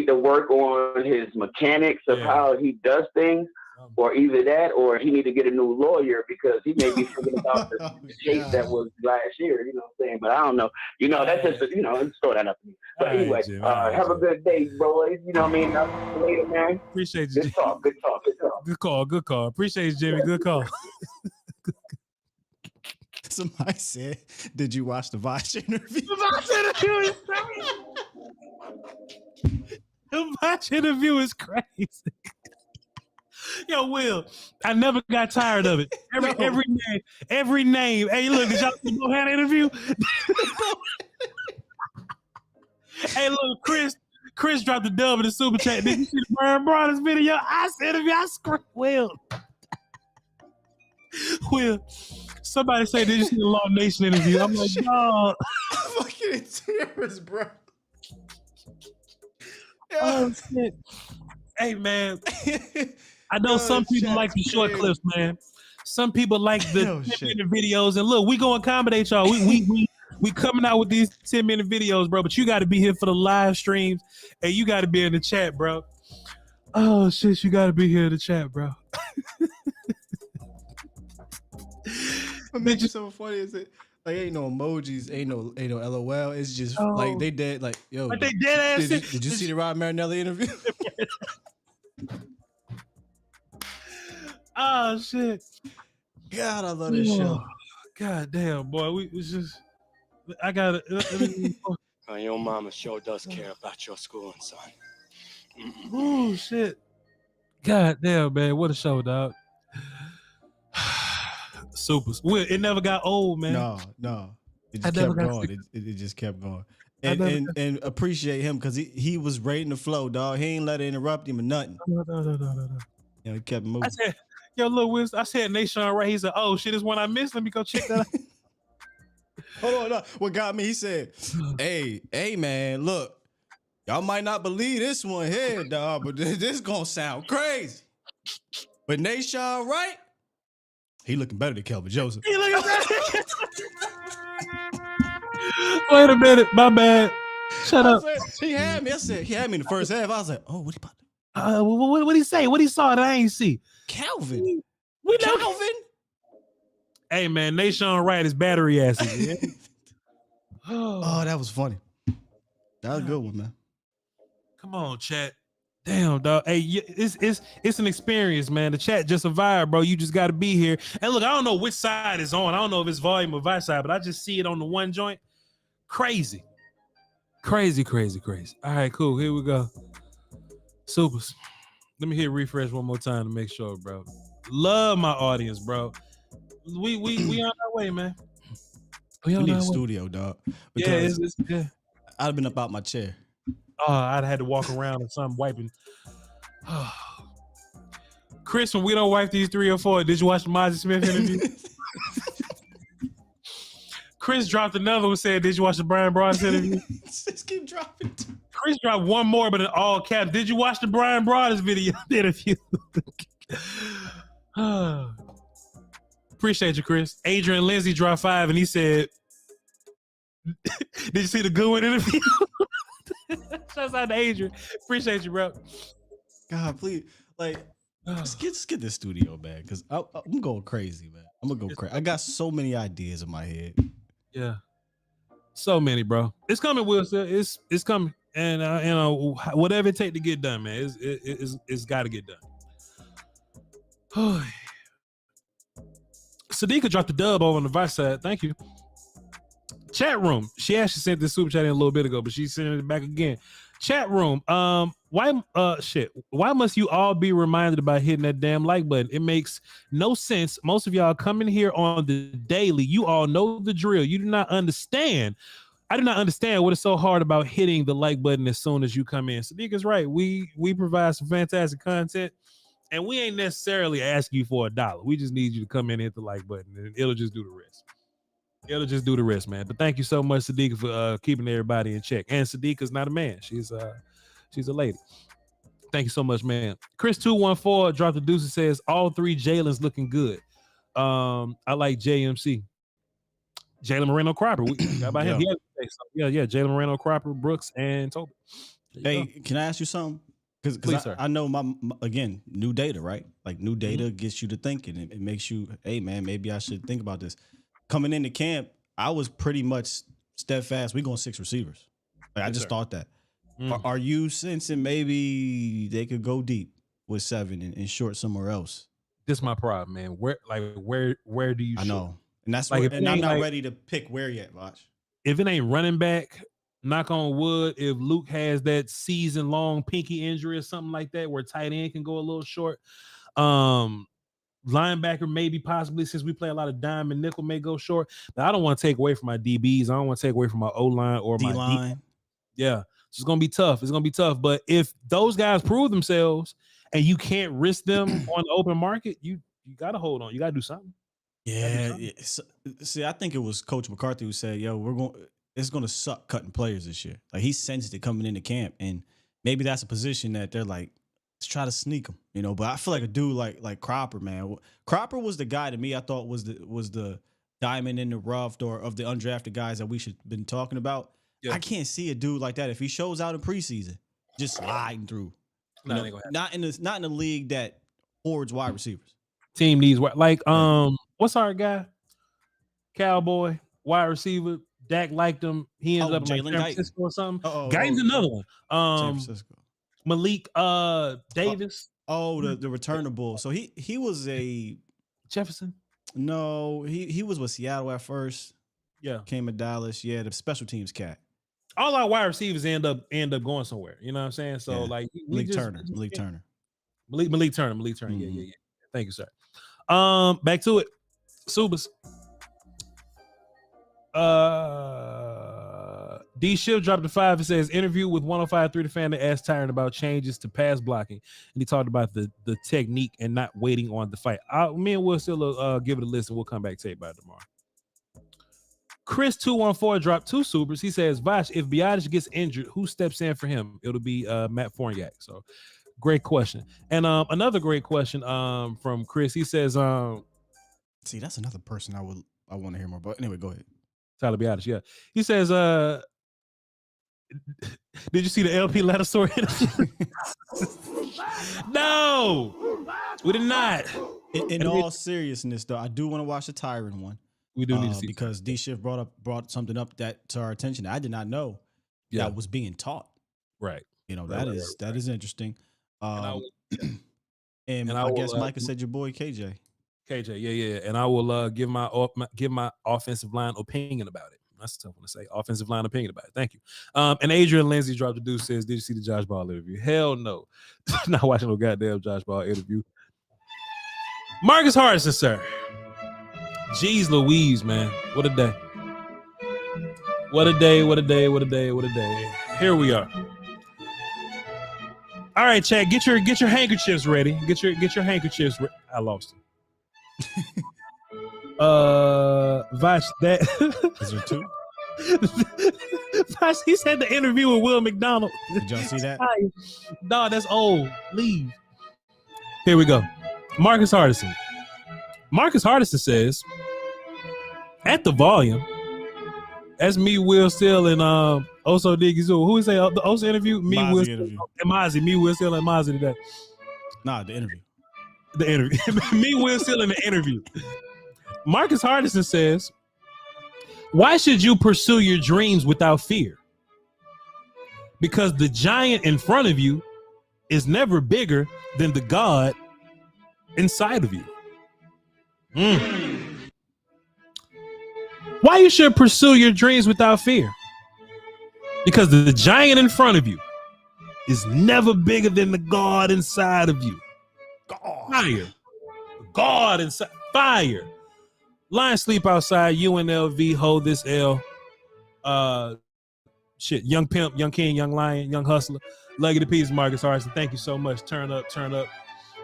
to work on his mechanics of how he does things, or either that, or he need to get a new lawyer because he may be thinking about the case that was last year. You know what I'm saying? But I don't know. You know, that's just let's throw that up. But anyway, have a good day, boys. You know what I mean? I'll see you later, man. Appreciate you. Good talk. Good call. Appreciate you, Jimmy. Good call. Somebody said, "Did you watch the Voch interview?" The Voch interview is crazy. Yo, Will, I never got tired of it. Every name. Hey, look, did y'all see the Bohan interview? Hey, look, Chris dropped the dub in the super chat. Did you see the Brian Bronner's video? I screamed, Will, somebody say, did you see the Law Nation interview? I'm like, dog. I'm fucking in tears, bro. Oh, shit. Hey, man. I know some people like the short clips, man. Some people like the 10-minute videos. And look, we gonna accommodate y'all. We coming out with these 10-minute videos, bro. But you got to be here for the live streams, and you got to be in the chat, bro. Oh shit, you got to be here in the chat, bro. What makes it so funny is it like ain't no emojis, ain't no LOL. It's just like they dead. Like yo, like they dead ass. Did you see the Rod Marinelli interview? Oh shit! God, I love this show. God damn, boy, we was just. I gotta. Your mama sure does care about your schooling, son. Oh shit! God damn, man, what a show, dog. Super. It never got old, man. No. It just kept going. It just kept going. And appreciate him because he was raiding the flow, dog. He ain't let it interrupt him or nothing. No. Yeah, he kept moving. I said, yo, look, I said Nahshon Wright. He said, oh shit, it's one I missed. Let me go check that out. Hold on, no. What got me? He said, "Hey, man, look, y'all might not believe this one here, dog, but this gonna sound crazy. But Nahshon Wright, he looking better than Kelvin Joseph." He looking better. Wait a minute, my bad. Shut up. He had me. I said he had me in the first half. I was like, "Oh, what he about to?" What he say? What he saw that I ain't see? Calvin. We know Calvin. Hey man, Nahshon Wright is battery acid. Oh, that was funny. That was a good one, man. Come on, chat. Damn, dog. Hey, it's an experience, man. The chat just a vibe, bro. You just got to be here. And look, I don't know which side is on. I don't know if it's volume or vice side, but I just see it on the one joint. Crazy. Crazy. All right, cool. Here we go. Supers. Let me hit refresh one more time to make sure, bro. Love my audience, bro. We on our way, man. We need a studio, dog. Because yeah. I'd have been up out my chair. Oh, I'd had to walk around and something wiping. Chris, when we don't wipe these 3 or 4, did you watch the Mozzie Smith interview? Chris dropped another one, said, did you watch the Brian Broaddus interview? Just keep dropping. Chris dropped one more, but in all caps. Did you watch the Brian Broaddus video interview? Appreciate you, Chris. Adrian Lindsay dropped 5, and he said, did you see the good one interview? Shouts out to Adrian. Appreciate you, bro. God, please, let's get this studio back, because I'm going crazy, man. I'm gonna go crazy. I got so many ideas in my head. Yeah, so many, bro. It's coming, Will. It's coming, and whatever it take to get done, man. It's got to get done. Sadiqa dropped the dub over on the vice side. Thank you. Chat room. She actually sent this super chat in a little bit ago, but she's sending it back again. Chat room. Why must you all be reminded about hitting that damn like button? It makes no sense. Most of y'all coming here on the daily. You all know the drill. You do not understand. I do not understand what is so hard about hitting the like button as soon as you come in. Sadiqa's right. We provide some fantastic content, and we ain't necessarily asking you for $1. We just need you to come in and hit the like button, and it'll just do the rest. It'll just do the rest, man. But thank you so much, Sadiqa, for keeping everybody in check. And Sadiqa's not a man. She's a lady. Thank you so much, man. Chris 214 dropped the deuce and says all 3 Jalen's looking good. I like JMC. Jalen Moreno Cropper. How about him? Yeah. Jalen Moreno Cropper, Brooks, and Tobin. Hey, can I ask you something? Because I know my again, new data, right? Like new data gets you to thinking. It makes you, hey man, maybe I should think about this. Coming into camp, I was pretty much steadfast. We going 6 receivers. I just thought that. Are you sensing maybe they could go deep with 7 and short somewhere else? This is my problem, man. Where do you? I know, and that's like, and I'm not ready to pick where yet, Voch. If it ain't running back, knock on wood. If Luke has that season-long pinky injury or something like that, where tight end can go a little short. Linebacker, maybe possibly, since we play a lot of dime and nickel, may go short. But I don't want to take away from my DBs. I don't want to take away from my O-line or my D-line. Yeah, it's gonna be tough. It's gonna be tough. But if those guys prove themselves and you can't risk them on the open market, you gotta hold on. You gotta do something. Yeah. See, I think it was Coach McCarthy who said, "Yo, it's gonna suck cutting players this year." Like he sensed it coming into camp, and maybe that's a position that they're like, let's try to sneak him, But I feel like a dude like Cropper, man. Cropper was the guy to me. I thought was the diamond in the rough or of the undrafted guys that we should have been talking about. Yeah. I can't see a dude like that if he shows out in preseason, just sliding through. Not in the league that hoards wide receivers. Team needs what's our guy? Cowboy wide receiver. Dak liked him. He ended up in San Francisco or something. Guyton's another one. San Francisco. Malik Davis. The returner bull. So he was a Jefferson. No, he was with Seattle at first. Yeah, came to Dallas. Yeah, the special teams cat. All our wide receivers end up going somewhere. You know what I'm saying? So Malik Turner. Malik Turner. Yeah. Thank you, sir. Back to it. Subas. D Shift dropped a 5. It says interview with 105.3 The Fan that asked Tyron about changes to pass blocking, and he talked about the technique and not waiting on the fight. Me and Will still give it a listen. We'll come back to it about it tomorrow. Chris 214 dropped 2 supers. He says, Voch, if Biotis gets injured, who steps in for him? It'll be Matt Forniak. So great question. And another great question from Chris. He says, see, that's another person I want to hear more. But anyway, go ahead. Tyler Biotis, yeah. He says, did you see the LP Latasaur interview? No, we did not. In all seriousness, though, I do want to watch the Tyron one. We do need to see because D Shift brought something up that to our attention that I did not know that was being taught. Right. You know, that is interesting. And I guess Micah said your boy KJ. KJ, yeah. And I will give my offensive line opinion about it. That's a tough one to say. Offensive line opinion about it. Thank you. And Adrian Lindsay dropped the dude says, did you see the Josh Ball interview? Hell no. Not watching no goddamn Josh Ball interview. Marcus Hardison, sir. Jeez Louise, man. What a day. What a day, what a day, what a day, what a day. Here we are. All right, Chad, get your handkerchiefs ready. Get your handkerchiefs ready. I lost him. Voch, that is there 2? Voch, he said the interview with Will McDonald. Did y'all see that? No, that's old. Leave. Here we go. Marcus Hardison. Marcus Hardison says, at the volume, that's me, Will Steele, and Oso Diggy Zoo. Who we say the Oso interview? Me, Mozzie Will interview. And Mozzie. Me, Will Steele, and Mozzie today. Nah, the interview. The interview. Me, Will Steele, in the interview. Marcus Hardison says, why should you pursue your dreams without fear? Because the giant in front of you is never bigger than the God inside of you. Why you should pursue your dreams without fear? Because the giant in front of you is never bigger than the God inside of you. Fire. God inside. Fire. Lion sleep outside. UNLV. Hold this L. Young pimp, young king, young lion, young hustler. Leg of the piece, Marcus Hardison. Thank you so much. Turn up, turn up,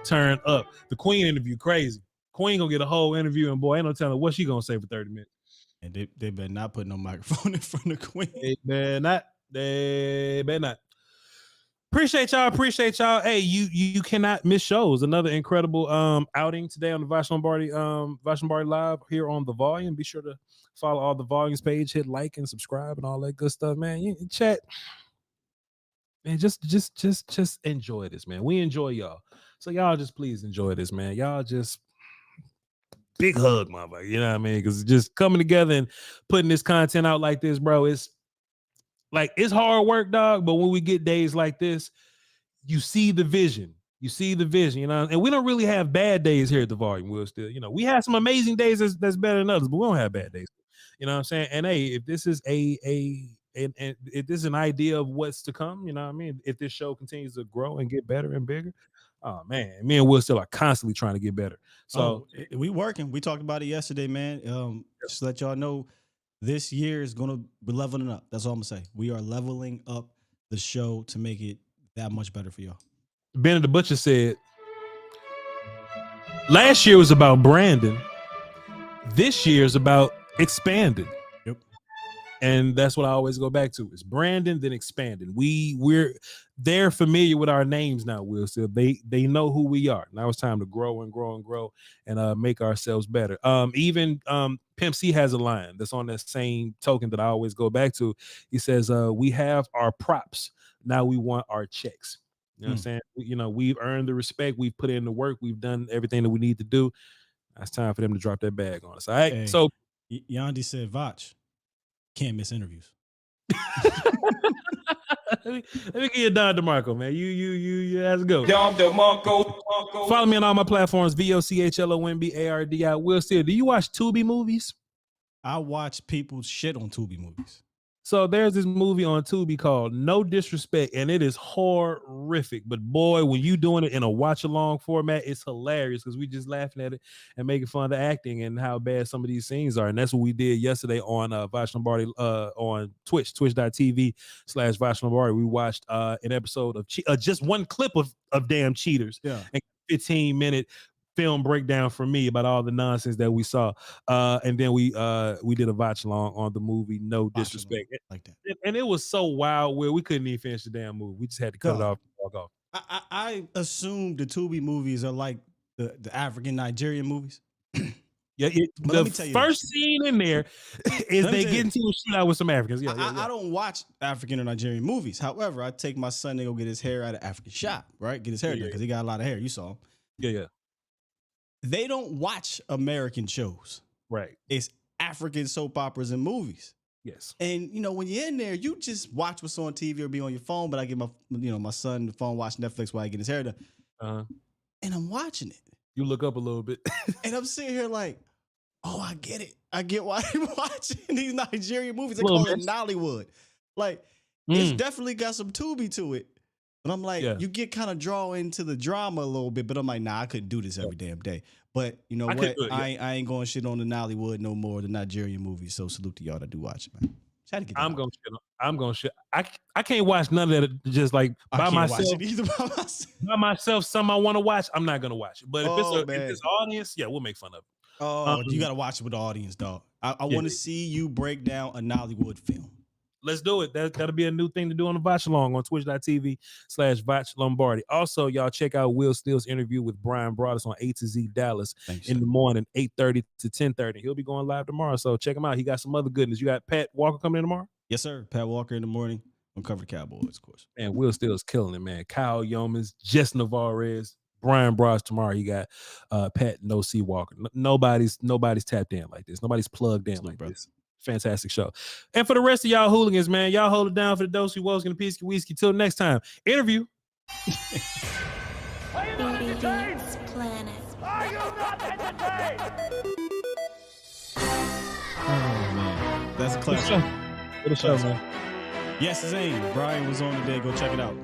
turn up. The Queen interview, crazy. Queen gonna get a whole interview, and boy, ain't no telling what she gonna say for 30 minutes. And they better not put no microphone in front of Queen. They better not. They better not. Appreciate y'all. Hey, you cannot miss shows. Another incredible outing today on the Voch Lombardi Live here on the Volume. Be sure to follow all the Volumes page, hit like and subscribe and all that good stuff, man. Chat. Man, just enjoy this, man. We enjoy y'all. So y'all just please enjoy this, man. Y'all just big hug, motherfucker. You know what I mean? Because just coming together and putting this content out like this, bro, it's hard work, dog. But when we get days like this, you see the vision. You know, and we don't really have bad days here at the Volume. We'll still, you know, we have some amazing days that's better than others, but we don't have bad days. You know what I'm saying? And hey, if this is if this is an idea of what's to come, you know what I mean? If this show continues to grow and get better and bigger, oh man, me and Will still are constantly trying to get better. So we working. We talked about it yesterday, man. Just to let y'all know, this year is gonna be leveling up. That's all I'm gonna say. We are leveling up the show to make it that much better for y'all. Benny the Butcher said, last year was about branding. This year is about expanding. Yep. And that's what I always go back to. It's branding, then expanding. They're familiar with our names now, Will. So they know who we are. Now it's time to grow and grow and grow and make ourselves better. Even Pimp C has a line that's on that same token that I always go back to. He says, we have our props. Now we want our checks. You know what I'm saying? You know, we've earned the respect. We've put in the work. We've done everything that we need to do. It's time for them to drop that bag on us. All right. Hey, so Yandi said, Voch, can't miss interviews. let me get you Don DeMarco, man. You let's go. Don DeMarco. Follow me on all my platforms, VOCHLOMBARDI. Will Steele, do you watch Tubi movies? I watch people shit on Tubi movies. So there's this movie on Tubi called No Disrespect, and it is horrific. But boy, when you doing it in a watch-along format, it's hilarious because we just laughing at it and making fun of the acting and how bad some of these scenes are. And that's what we did yesterday on Voch Lombardi on Twitch, twitch.tv/Voch Lombardi. We watched an episode of just one clip of Damn Cheaters. Yeah. And 15-minute film breakdown for me about all the nonsense that we saw, and then we did a watch along on the movie No Disrespect, like that. And it was so wild where we couldn't even finish the damn movie. We just had to cut it off and walk off. I assume the Tubi movies are like the African Nigerian movies. Yeah, the first scene in there is they get into a shootout with some Africans. Yeah, I don't watch African or Nigerian movies. However, I take my son to go get his hair at an African shop, right? Get his hair done because he got a lot of hair. You saw him. Yeah. They don't watch American shows. Right. It's African soap operas and movies. Yes. And when you're in there, you just watch what's on TV or be on your phone. But I give my son the phone, watch Netflix while I get his hair done. And I'm watching it. You look up a little bit. And I'm sitting here like, oh, I get it. I get why I'm watching these Nigerian movies. They call it Nollywood. Like, it's definitely got some Tubi to it. But I'm like, you get kind of drawn into the drama a little bit, but I'm like, nah, I couldn't do this every damn day. But you know what? I ain't going shit on the Nollywood no more, the Nigerian movies. So salute to y'all that do watch it, man. I'm gonna shit. I can't watch none of that just like by myself. Watch it either by myself, something I want to watch, I'm not gonna watch it. But if it's an audience, we'll make fun of it. Oh, you gotta watch it with the audience, dog. I want to see you break down a Nollywood film. Let's do it. That'll be a new thing to do on the Voch Along on twitch.tv/Voch Lombardi. Also, y'all check out Will Steele's interview with Brian Broaddus on A to Z Dallas in the morning, 8:30 to 10:30. He'll be going live tomorrow, so check him out. He got some other goodness. You got Pat Walker coming in tomorrow? Yes, sir. Pat Walker in the morning. We'll cover the Cowboys, of course. And Will Steele's killing it, man. Kyle Yeomans, Jess Navarez, Brian Broaddus tomorrow. You got Pat NOC Walker. Nobody's tapped in like this. Nobody's plugged in like this. Fantastic show. And for the rest of y'all hooligans, man, y'all hold it down for the Dosey Woski and the Peasky Whiskey. Till next time. Interview. Are you not entertained? Planet. Are you not entertained? Oh, man. That's a classic. What a show, man. Yes, Zane. Brian was on today. Go check it out.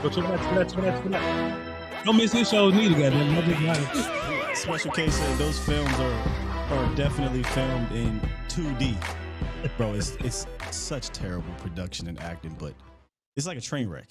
Go check it out. Don't miss his shows neither, goddamn. Special case said those films are definitely filmed in 2D. Bro, it's such terrible production and acting, but it's like a train wreck.